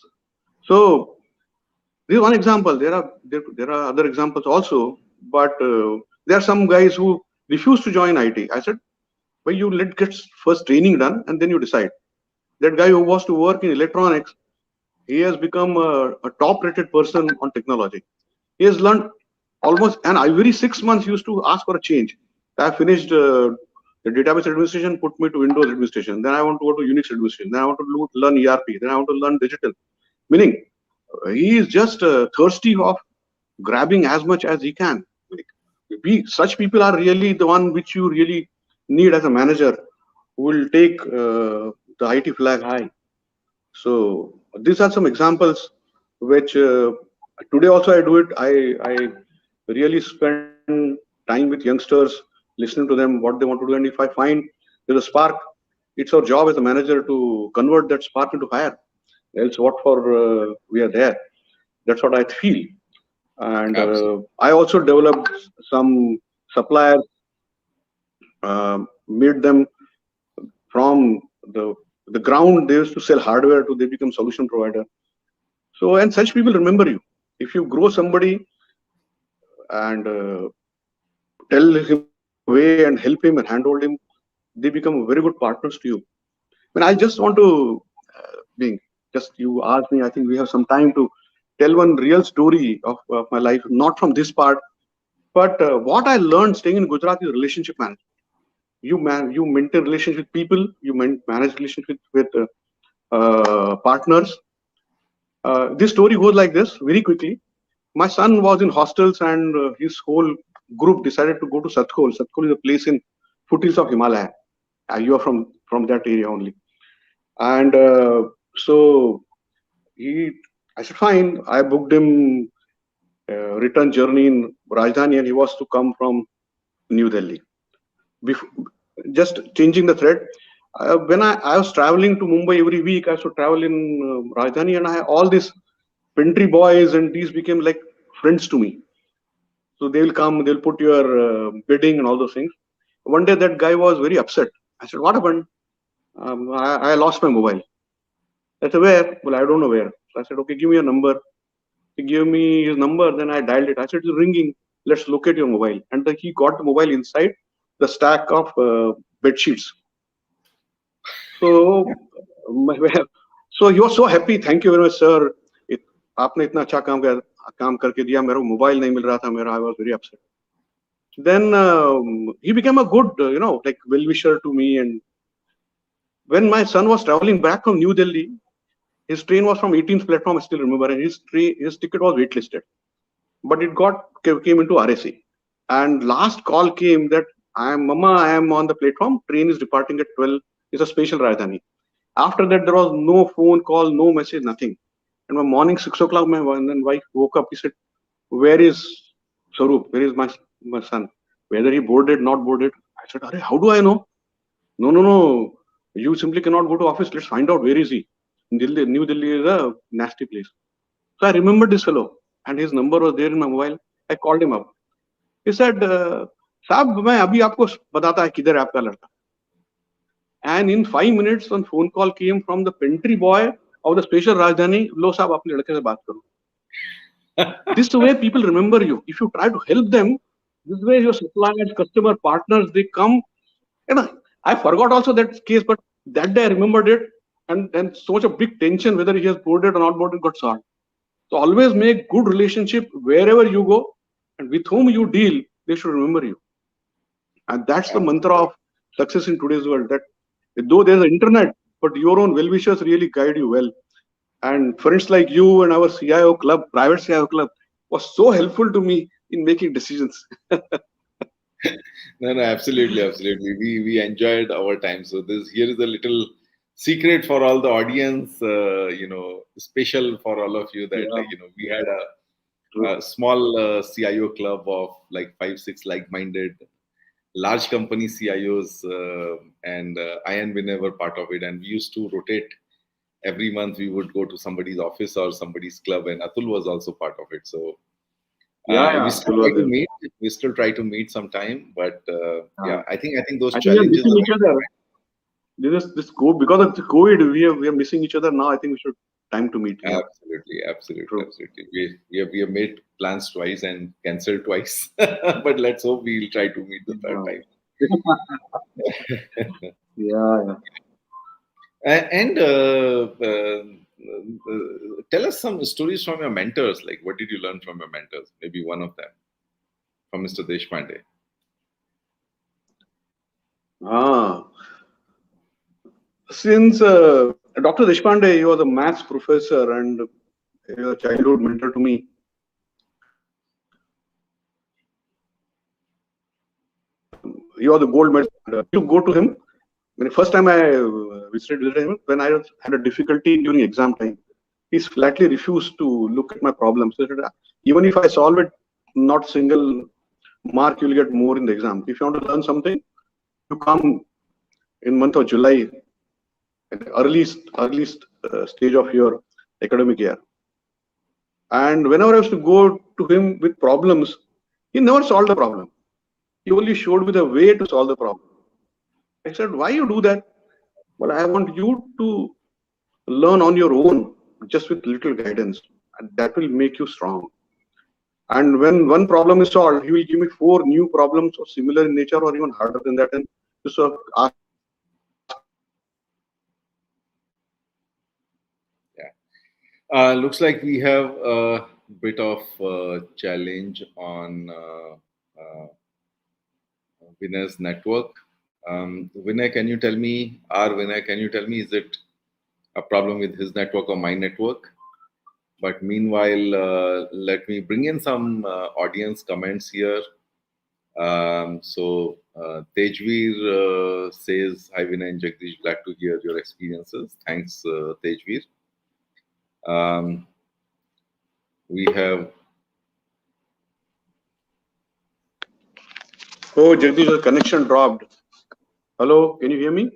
Speaker 1: So this is one example. There are other examples also, but there are some guys who refuse to join IT. I said, well, you let get first training done and then you decide. That guy who was to work in electronics, he has become a top-rated person on technology. He has learned almost, and every 6 months used to ask for a change. I finished the database administration, put me to Windows administration. Then I want to go to Unix administration. Then I want to learn ERP. Then I want to learn digital. Meaning, he is just thirsty of grabbing as much as he can. Like, such people are really the one which you really need as a manager who will take the IT flag high. So these are some examples which today also I do it. I really spend time with youngsters, listening to them what they want to do, and if I find there's a spark, it's our job as a manager to convert that spark into fire. Else, what for we are there? That's what I feel. And
Speaker 2: Absolutely.
Speaker 1: I also developed some suppliers, made them from the ground. They used to sell hardware to they become solution provider. So, and such people remember you. If you grow somebody and tell him that way and help him and handhold him, they become very good partners to you. I mean, I just want to, being just you asked me, I think we have some time to tell one real story of my life, not from this part, but what I learned staying in Gujarat is relationship management. You maintain relationship with people, you manage relationship with partners. This story goes like this very quickly. My son was in hostels and his whole group decided to go to Satkol. Satkol is a place in foothills of Himalaya. You are from that area only. And so he, I said, fine. I booked him return journey in Rajdhani and he was to come from New Delhi. Before, just changing the thread. When I was traveling to Mumbai every week, I used to travel in Rajdhani and all these pantry boys and these became like friends to me. So they will come, they'll put your bidding and all those things. One day that guy was very upset. I said, what happened? I lost my mobile. I said, where? Well, I don't know where. So I said, okay, give me a number. He gave me his number, then I dialed it. I said, it's ringing. Let's locate your mobile. And he got the mobile inside the stack of bed sheets. So, so he was so happy. Thank you very much, sir. आपने इतना अच्छा काम करके दिया. मेरे को mobile नहीं मिल रहा था मेरा. I was very upset. Then he became a good, like well-wisher to me. And when my son was traveling back from New Delhi, his train was from 18th platform, I still remember, and his ticket was waitlisted. But it came into RAC. And last call came that I am on the platform. Train is departing at 12. It's a special Rajdhani. After that, there was no phone call, no message, nothing. And my morning 6 o'clock, my wife woke up. He said, where is Sarup? Where is my son? Whether he boarded, not boarded. I said, Arey, how do I know? No. You simply cannot go to office. Let's find out where is he. New Delhi is a nasty place. So I remembered this fellow and his number was there in my mobile. I called him up. He said, साहब मैं अभी आपको बताता है किधर है आपका लड़का. And in 5 minutes, one phone call came from the pantry boy of the special Rajdhani. लो साहब अपने लड़के से बात करो. This way people remember you. If you try to help them, this way your suppliers, customer, partners, they come. I forgot also that case, but that day I remembered it. And so much a big tension whether he has boarded or not boarded got solved. So always make good relationship wherever you go, and with whom you deal, they should remember you. And that's the mantra of success in today's world. That though there's an internet, but your own well-wishers really guide you well. And friends like you and our CIO club, private CIO club, was so helpful to me in making decisions.
Speaker 2: No, absolutely. We enjoyed our time. So here is a little secret for all the audience, special for all of you that we had a small CIO club of like 5-6 like-minded large company CIOs, and I and Vinay were part of it, and we used to rotate. Every month we would go to somebody's office or somebody's club, and Atul was also part of it. So we still try to meet sometime, but I think those challenges.
Speaker 1: We are missing each other. Because of the COVID, we are missing each other now. I think we should time to meet.
Speaker 2: Absolutely. We have made plans twice and cancelled twice, but let's hope we'll try to meet the third time.
Speaker 1: Yeah.
Speaker 2: And tell us some stories from your mentors. Like, what did you learn from your mentors? Maybe one of them, from Mr. Deshpande.
Speaker 1: Since Dr. Deshpande, he was a maths professor and a childhood mentor to me. He was a gold medal. You go to him. When the first time I visited him, when I had a difficulty during exam time, he flatly refused to look at my problems. He said, even if I solve it, not single mark, you'll get more in the exam. If you want to learn something, you come in month of July, at the earliest stage of your academic year. And whenever I was to go to him with problems, he never solved the problem. He only showed me the way to solve the problem. I said, why you do that? Well, I want you to learn on your own, just with little guidance, and that will make you strong. And when one problem is solved, he will give me 4 new problems or similar in nature or even harder than that. And just ask me to solve them.
Speaker 2: Yeah. Looks like we have a bit of challenge on Vinay's network. Vinay, can you tell me, Vinay, can you tell me, is it a problem with his network or my network? But meanwhile, let me bring in some audience comments here. Tejveer says, "Hi Vinay and Jagdish, glad to hear your experiences." Thanks, Tejveer. We have
Speaker 1: Oh, Jagdish, the connection dropped. Hello, can you hear me?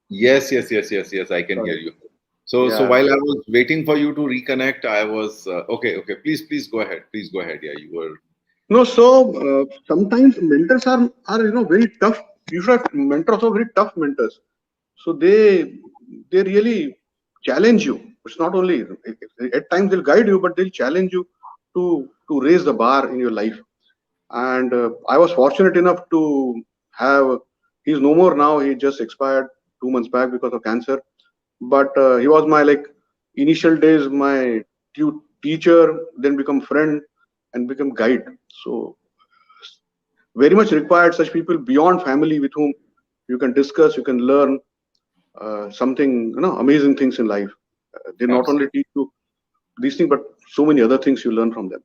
Speaker 2: yes. I can hear
Speaker 1: Sorry.
Speaker 2: you. So
Speaker 1: Yeah.
Speaker 2: while I was waiting for you to reconnect, I was okay. Please go ahead. Please go ahead. Yeah, you were.
Speaker 1: No, so sometimes mentors are very tough. You should have mentors are very tough mentors. So they really challenge you. It's not only at times they'll guide you, but they'll challenge you to raise the bar in your life. And I was fortunate enough to have. He's no more now. He just expired 2 months back because of cancer. But he was my like initial days, my teacher, then become friend and become guide. So very much required such people beyond family with whom you can discuss, you can learn something, amazing things in life. They not only
Speaker 2: Absolutely.
Speaker 1: teach you these things, but so many other things you learn from them.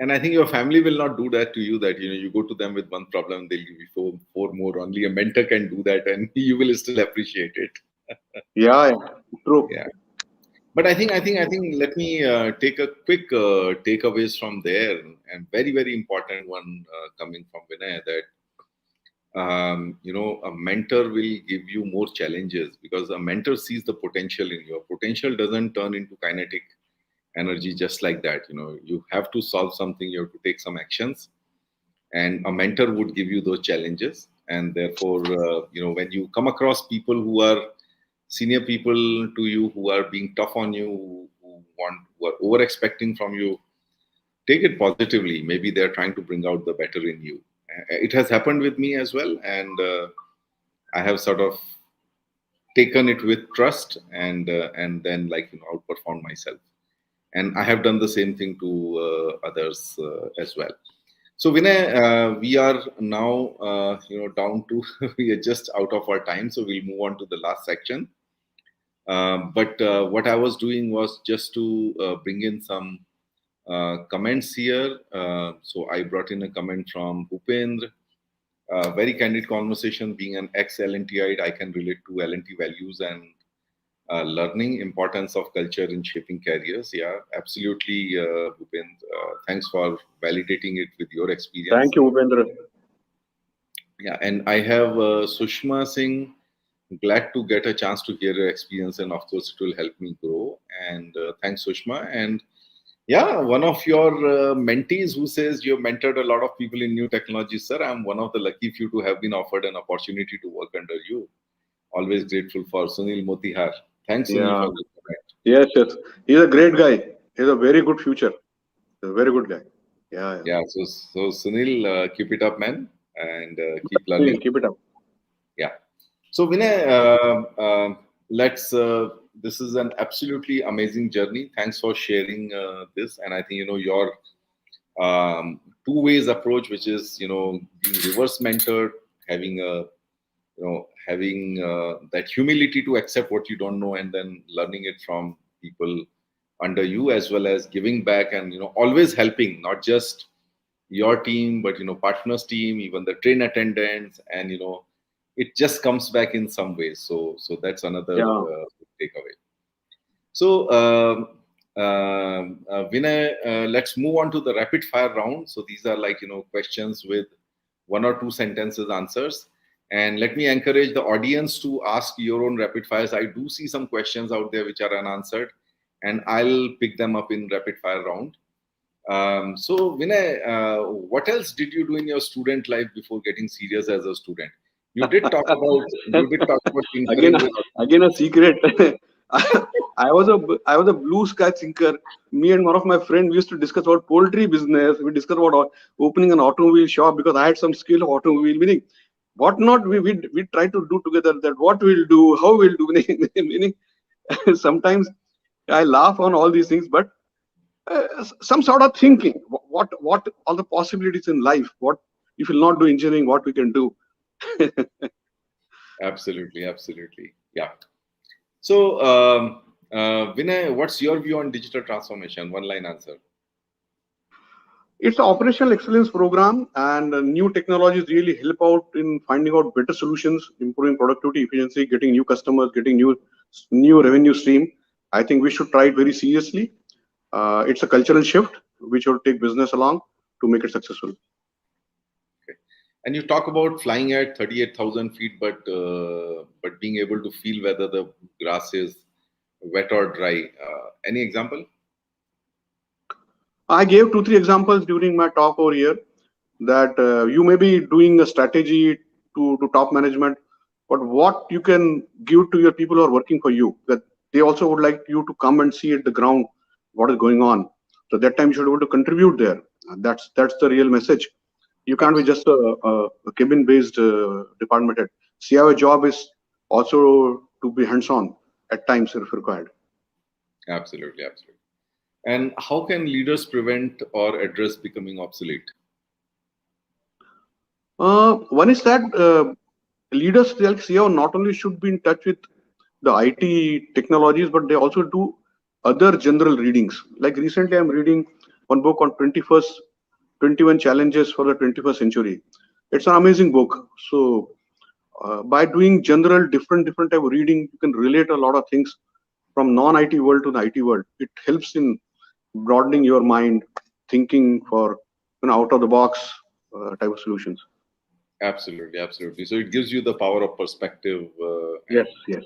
Speaker 2: And I think your family will not do that to you. That you go to them with one problem, they'll give you four more. Only a mentor can do that, and you will still appreciate it.
Speaker 1: Yeah, yeah, true.
Speaker 2: Yeah. But I think. Let me take a quick takeaways from there, and very important one coming from Vinay, that a mentor will give you more challenges because a mentor sees the potential in you. Potential doesn't turn into kinetic energy just like that. You have to solve something, you have to take some actions, and a mentor would give you those challenges. And therefore, when you come across people who are senior people to you, who are being tough on you, who are over expecting from you, take it positively. Maybe they're trying to bring out the better in you. It has happened with me as well, and I have sort of taken it with trust, and then outperformed myself. And I have done the same thing to others as well. So Vinay, we are now down to we are just out of our time, so we'll move on to the last section. But what I was doing was just to bring in some comments here. So I brought in a comment from Bhupendra. Very candid conversation. Being an ex-LNTite, I can relate to LNT values and learning, importance of culture in shaping careers. Yeah, absolutely, Bhupendra. Thanks for validating it with your experience.
Speaker 1: Thank you, Upendra.
Speaker 2: Yeah, and I have Sushma Singh. Glad to get a chance to hear your experience, and of course, it will help me grow. And thanks, Sushma. And yeah, one of your mentees who says you've mentored a lot of people in new technologies, sir. I'm one of the lucky few to have been offered an opportunity to work under you. Always grateful for Sunil Motihar. Thanks, Sunil,
Speaker 1: Yeah.
Speaker 2: for the comment.
Speaker 1: Yes, yes. He's a great guy. He's a very good future. He's a very good guy. Yeah, yeah.
Speaker 2: Yeah, so Sunil, keep it up, man, and keep
Speaker 1: We'll
Speaker 2: learning.
Speaker 1: keep it up.
Speaker 2: Yeah. So Vinay, let's. This is an absolutely amazing journey. Thanks for sharing this, and I think your two ways approach, which is being reverse mentored, having a having that humility to accept what you don't know, and then learning it from people under you, as well as giving back, and always helping, not just your team, but partners team, even the train attendants, and it just comes back in some ways. So that's another
Speaker 1: Yeah.
Speaker 2: takeaway. So Vinay, let's move on to the rapid fire round. So these are questions with 1 or 2 sentences answers. And let me encourage the audience to ask your own rapid fires. I do see some questions out there which are unanswered, and I'll pick them up in rapid fire round. So Vinay, what else did you do in your student life before getting serious as a student? You did talk about
Speaker 1: again,
Speaker 2: tinkering with.
Speaker 1: again a secret. I was a blue sky thinker. Me and one of my friends, we used to discuss about poultry business. We discussed about opening an automobile shop because I had some skill of automobile. Meaning, what not we try to do together. That what we'll do, how we'll do. Meaning, sometimes I laugh on all these things, but some sort of thinking. What all the possibilities in life? What if you'll not do engineering? What we can do?
Speaker 2: Absolutely, absolutely. Yeah. So, Vinay, what's your view on digital transformation? One line answer.
Speaker 1: It's an operational excellence program, and new technologies really help out in finding out better solutions, improving productivity, efficiency, getting new customers, getting new revenue stream. I think we should try it very seriously. It's a cultural shift which will take business along to make it successful.
Speaker 2: Okay. And you talk about flying at 38,000 feet, but being able to feel whether the grass is wet or dry. Any example?
Speaker 1: I gave two, three examples during my talk over here that you may be doing a strategy to top management, but what you can give to your people who are working for you, that they also would like you to come and see at the ground what is going on. So that time you should be able to contribute there. That's the real message. You can't be just a cabin-based department head. CIO job is also to be hands-on at times if required.
Speaker 2: Absolutely, absolutely. And how can leaders prevent or address becoming obsolete?
Speaker 1: One is that leaders like CEO not only should be in touch with the IT technologies, but they also do other general readings. Like recently, I'm reading one book on 21 challenges for the 21st century. It's an amazing book. So by doing general different type of reading, you can relate a lot of things from non-IT world to the IT world. It helps in broadening your mind, thinking for out of the box type of solutions.
Speaker 2: Absolutely, absolutely. So it gives you the power of perspective
Speaker 1: Yes,
Speaker 2: and
Speaker 1: yes,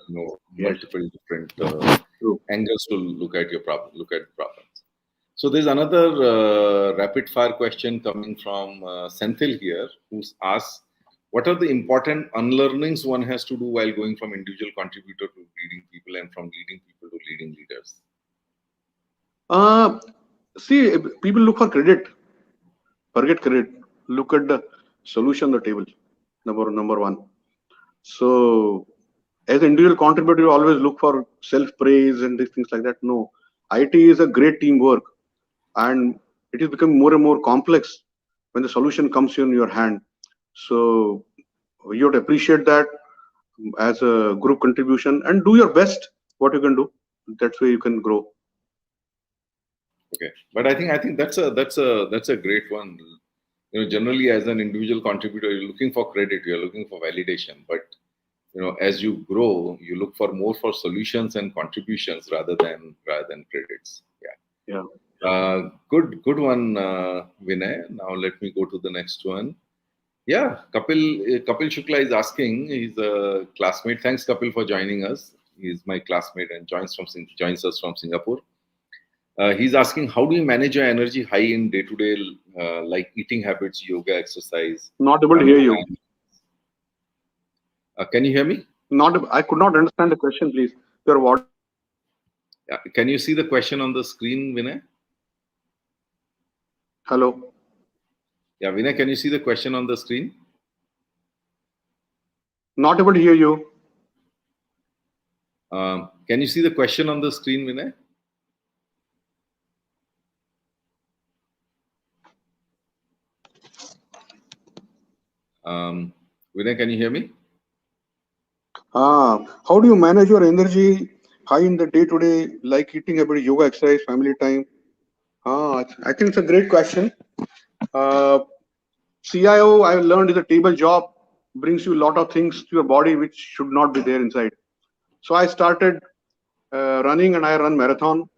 Speaker 1: yes.
Speaker 2: multiple different
Speaker 1: True.
Speaker 2: angles to look at your problem, look at problems. So there's another rapid fire question coming from Senthil here, who's asked, "What are the important unlearnings one has to do while going from individual contributor to leading people and from leading people to leading leaders?"
Speaker 1: Uh, See, people look for credit. Forget credit. Look at the solution on the table. Number one. So, as an individual contributor, you always look for self praise and these things like that. No, IT is a great teamwork, and it is becoming more and more complex when the solution comes in your hand. So, you have to appreciate that as a group contribution and do your best what you can do. That's where you can grow.
Speaker 2: Okay, but I think that's a great one. Generally as an individual contributor, you're looking for credit, you're looking for validation, but as you grow, you look for more for solutions and contributions rather than credits. Yeah.
Speaker 1: Yeah.
Speaker 2: Good one, Vinay. Now let me go to the next one. Yeah, Kapil Shukla is asking. He's a classmate. Thanks, Kapil, for joining us. He's my classmate and joins us from Singapore. He's asking, how do you manage your energy high in day-to-day, like eating habits, yoga, exercise?
Speaker 1: Not able to hear you.
Speaker 2: Can you hear me?
Speaker 1: I could not understand the question, please. Your what?
Speaker 2: Can you see the question on the screen, Vinay?
Speaker 1: Hello.
Speaker 2: Yeah, Vinay, can you see the question on the screen?
Speaker 1: Not able to hear you.
Speaker 2: Can you see the question on the screen, Vinay? Vinay, can you hear me?
Speaker 1: How do you manage your energy high in the day to day, like eating a bit of yoga, exercise, family time? I think it's a great question. Uh, CIO, I've learned is a table job, brings you a lot of things to your body which should not be there inside. So I started running, and I run marathon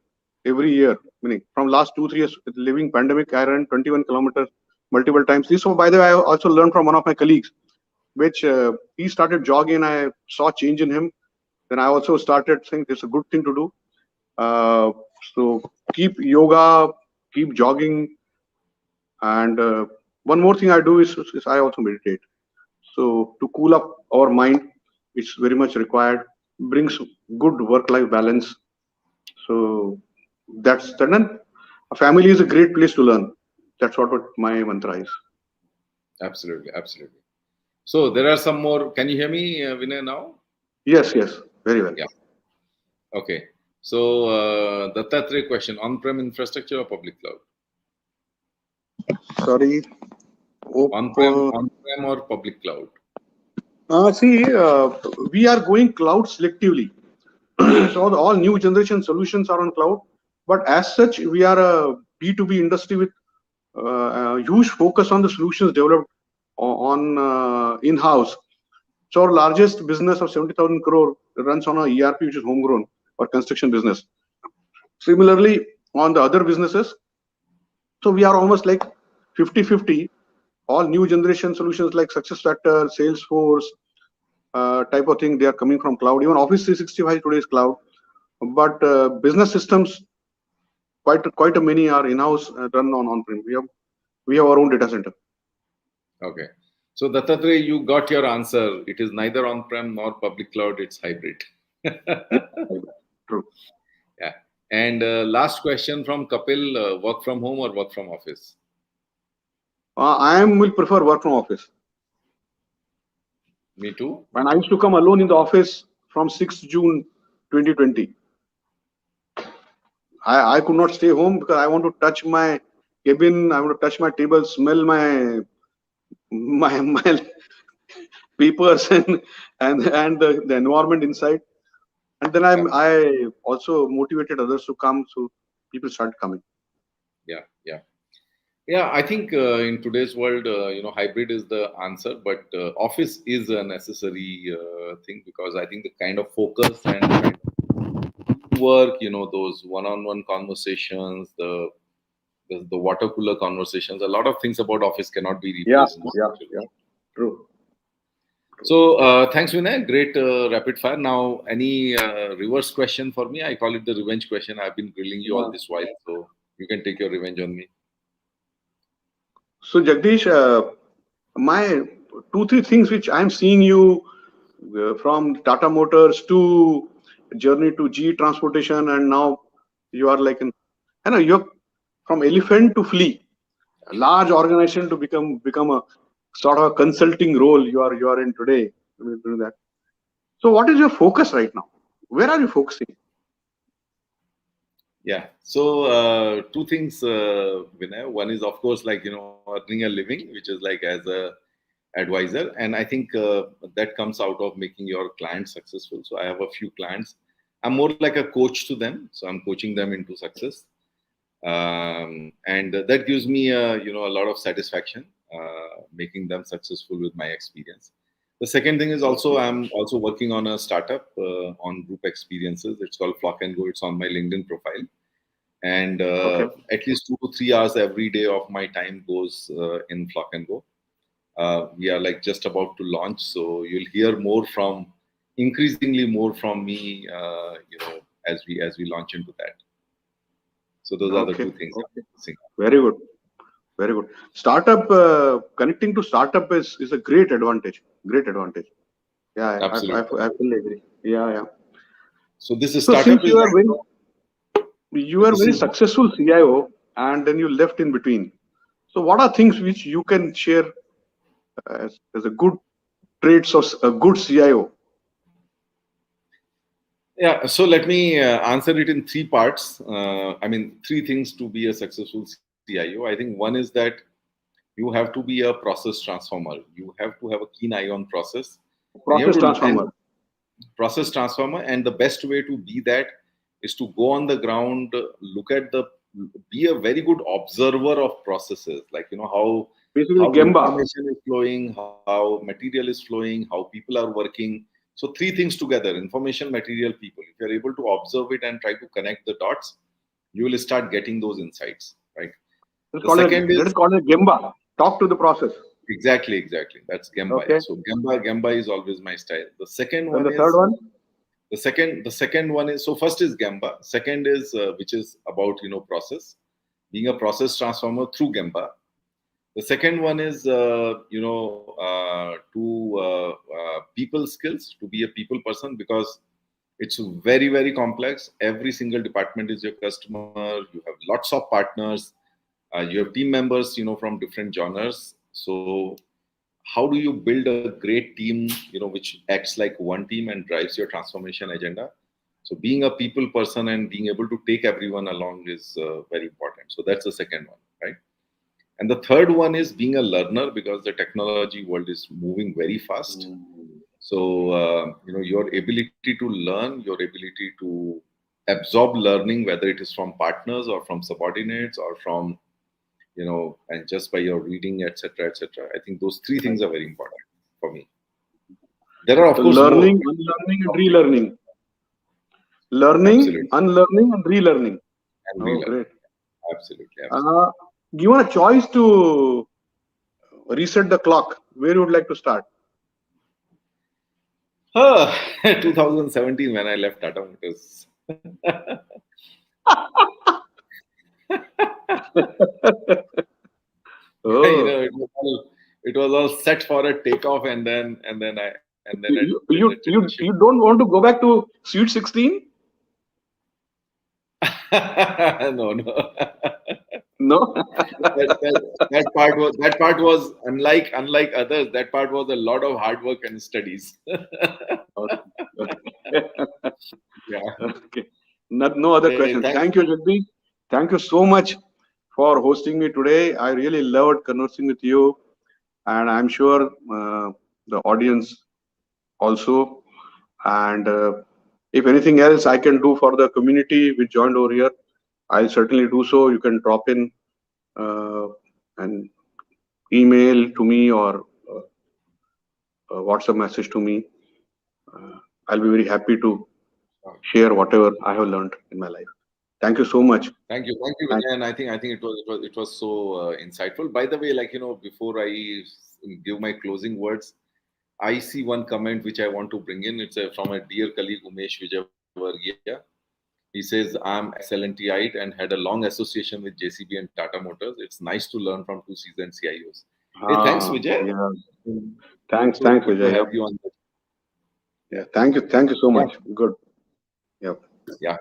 Speaker 1: every year. Meaning from last 2 3 years, with living pandemic, I ran 21 kilometers multiple times. This, so by the way, I also learned from one of my colleagues, which he started jogging. I saw change in him. Then I also started saying it's a good thing to do. Uh, so keep yoga, keep jogging, and one more thing I do is I also meditate. So to cool up our mind, it's very much required. brings good work-life balance. So then a family is a great place to learn. That's what my mantra is.
Speaker 2: Absolutely, absolutely. So there are some more. Can you hear me, Vinay, now?
Speaker 1: Yes, very well.
Speaker 2: Yeah. Okay. So Dattatray question: on-prem infrastructure or public cloud?
Speaker 1: Sorry.
Speaker 2: On-prem or public cloud?
Speaker 1: See, we are going cloud selectively. So all new generation solutions are on cloud. But as such, we are a B2B industry with a huge focus on the solutions developed on in-house. So our largest business of 70,000 crore runs on a ERP, which is homegrown or construction business. Similarly, on the other businesses, so we are almost like 50-50. All new generation solutions like SuccessFactors, Salesforce, type of thing, they are coming from cloud. Even Office 365 today is cloud. But business systems, quite a many are in-house, run on on-prem. We have our own data center.
Speaker 2: Okay. So Dattatray, you got your answer. It is neither on-prem nor public cloud. It's hybrid.
Speaker 1: True.
Speaker 2: Yeah. And last question from Kapil: work from home or work from office?
Speaker 1: I will prefer work from office.
Speaker 2: Me too.
Speaker 1: And I used to come alone in the office from 6th June 2020. I could not stay home because I want to touch my cabin, I want to touch my table, smell my papers and the environment inside. And then
Speaker 2: Yeah.
Speaker 1: I also motivated others to come, so people started coming.
Speaker 2: Yeah. Yeah. Yeah, I think in today's world, hybrid is the answer, but office is a necessary thing because I think the kind of focus and kind of work, those one-on-one conversations, the water cooler conversations, a lot of things about office cannot be
Speaker 1: Yeah,
Speaker 2: replaced.
Speaker 1: yeah. True.
Speaker 2: So thanks, Vinay. Great rapid fire. Now, any reverse question for me? I call it the revenge question. I've been grilling you all
Speaker 1: Yeah.
Speaker 2: this while, so you can take your revenge on me.
Speaker 1: So Jagdish, my two, three things which I'm seeing you from Tata Motors to journey to G transportation, and now you are like you're from elephant to flea, a large organization to become a sort of a consulting role you are in today. Doing that. So what is your focus right now? Where are you focusing?
Speaker 2: Yeah. So two things, Vinay. One is, of course, like earning a living, which is like as a advisor, and I think that comes out of making your clients successful. So I have a few clients. I'm more like a coach to them, so I'm coaching them into success, and that gives me a lot of satisfaction, making them successful with my experience. The second thing is also I'm also working on a startup on group experiences. It's called Flock and Go. It's on my LinkedIn profile, and
Speaker 1: Okay.
Speaker 2: at least 2 to 3 hours every day of my time goes in Flock and Go. We are like just about to launch, so you'll hear increasingly more from me, as we launch into that. So those are the
Speaker 1: Okay.
Speaker 2: two things I'm
Speaker 1: Okay.
Speaker 2: focusing on.
Speaker 1: Very good. Very good. Startup connecting to startup is a great advantage. Great advantage. Yeah,
Speaker 2: Absolutely.
Speaker 1: I fully agree. Yeah.
Speaker 2: So this
Speaker 1: So since
Speaker 2: startup is like
Speaker 1: you are
Speaker 2: this
Speaker 1: very
Speaker 2: is
Speaker 1: successful CIO and then you left in between. So what are things which you can share as a good traits of a good CIO?
Speaker 2: yeah. So let me answer it in three parts. I mean, three things to be a successful CIO. I think one is that you have to be a process transformer. You have to have a keen eye on process, and
Speaker 1: Process transformer.
Speaker 2: process transformer. And the best way to be that is to go on the ground, be a very good observer of processes, like
Speaker 1: Basically
Speaker 2: how
Speaker 1: Gemba.
Speaker 2: information is flowing, how material is flowing, how people are working. So three things together: information, material, people. If you're able to observe it and try to connect the dots, you will start getting those insights, right? The second
Speaker 1: That is
Speaker 2: is
Speaker 1: called a Gemba. Talk to the process.
Speaker 2: exactly. That's Gemba.
Speaker 1: Okay.
Speaker 2: So Gemba is always my style. The second
Speaker 1: Then
Speaker 2: one
Speaker 1: the third
Speaker 2: is
Speaker 1: one.
Speaker 2: the second one is, so first is Gemba. Second is which is about process, being a process transformer through Gemba. The second one is to people skills, to be a people person, because It's very, very complex. Every single department is your customer. You have lots of partners. You have team members, from different genres. So how do you build a great team, which acts like one team and drives your transformation agenda? So being a people person and being able to take everyone along is very important. So that's the second one, right? And the third one is being a learner, because the technology world is moving very fast. So, your ability to learn, your ability to absorb learning, whether it is from partners or from subordinates or from, and just by your reading, etc., etc. I think those three things are very important for me. There are, of
Speaker 1: So
Speaker 2: course, more.
Speaker 1: learning, unlearning, and relearning. Learning,
Speaker 2: Absolutely.
Speaker 1: unlearning, and relearning.
Speaker 2: And
Speaker 1: Oh,
Speaker 2: relearn.
Speaker 1: great.
Speaker 2: Absolutely. Absolutely.
Speaker 1: Given a choice to reset the clock, where you would like to start?
Speaker 2: 2017, when I left Tata Motors.
Speaker 1: Oh,
Speaker 2: It was all set for a takeoff, and then I did the
Speaker 1: you
Speaker 2: traineeship.
Speaker 1: don't want to go back to Sweet 16?
Speaker 2: No.
Speaker 1: No.
Speaker 2: That part was unlike others. That part was a lot of hard work and studies.
Speaker 1: Okay.
Speaker 2: Yeah.
Speaker 1: Okay. No other
Speaker 2: Hey,
Speaker 1: questions.
Speaker 2: thanks.
Speaker 1: Thank you, Jagdeep. Thank you so much for hosting me today. I really loved conversing with you, and I'm sure the audience also. And if anything else I can do for the community which joined over here, I'll certainly do so. You can drop in an email to me or a WhatsApp message to me. I'll be very happy to share whatever I have learned in my life. Thank you so much.
Speaker 2: Thank you,
Speaker 1: Thank-
Speaker 2: Vinay. And I think it was so insightful. By the way, before I give my closing words, I see one comment which I want to bring in. It's from a dear colleague Umesh Vijayvargiya. He says, "I'm ex-LNTite and had a long association with JCB and Tata Motors. It's nice to learn from two seasoned CIOs." Hey, thanks, Vijay.
Speaker 1: Yeah.
Speaker 2: Good
Speaker 1: Thanks,
Speaker 2: to
Speaker 1: Vijay.
Speaker 2: have
Speaker 1: Yep.
Speaker 2: you on.
Speaker 1: Yeah. Thank you so
Speaker 2: Yeah.
Speaker 1: much. Good. Yep.
Speaker 2: Yeah.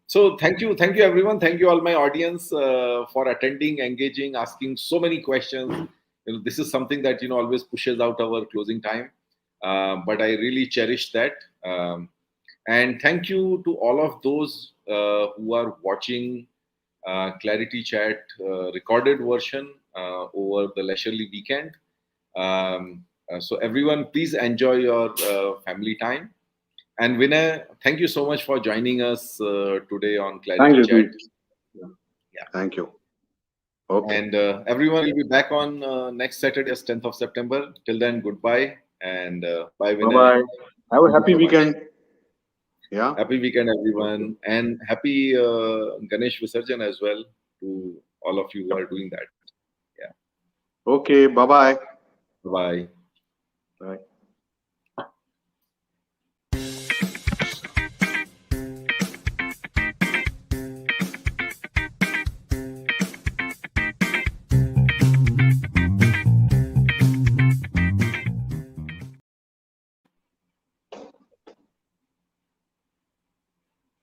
Speaker 2: So thank you everyone. Thank you all my audience for attending, engaging, asking so many questions. This is something that always pushes out our closing time, but I really cherish that. And thank you to all of those who are watching Clarity Chat recorded version over the leisurely weekend. So everyone, please enjoy your family time. And Vinay, thank you so much for joining us today on
Speaker 1: Thank
Speaker 2: Clarity
Speaker 1: you,
Speaker 2: Chat.
Speaker 1: Deep.
Speaker 2: Yeah.
Speaker 1: Thank you. Okay.
Speaker 2: And everyone will be back on next Saturday, 10th of September. Till then, goodbye. And bye,
Speaker 1: Bye
Speaker 2: Vinay.
Speaker 1: bye. Have a
Speaker 2: Thank you
Speaker 1: happy
Speaker 2: so much.
Speaker 1: weekend. Yeah.
Speaker 2: Happy weekend,
Speaker 1: Okay.
Speaker 2: everyone. And happy Ganesh Visarjan as well to all of you who are doing that. Yeah.
Speaker 1: Okay. Bye bye.
Speaker 2: Bye.
Speaker 1: Bye.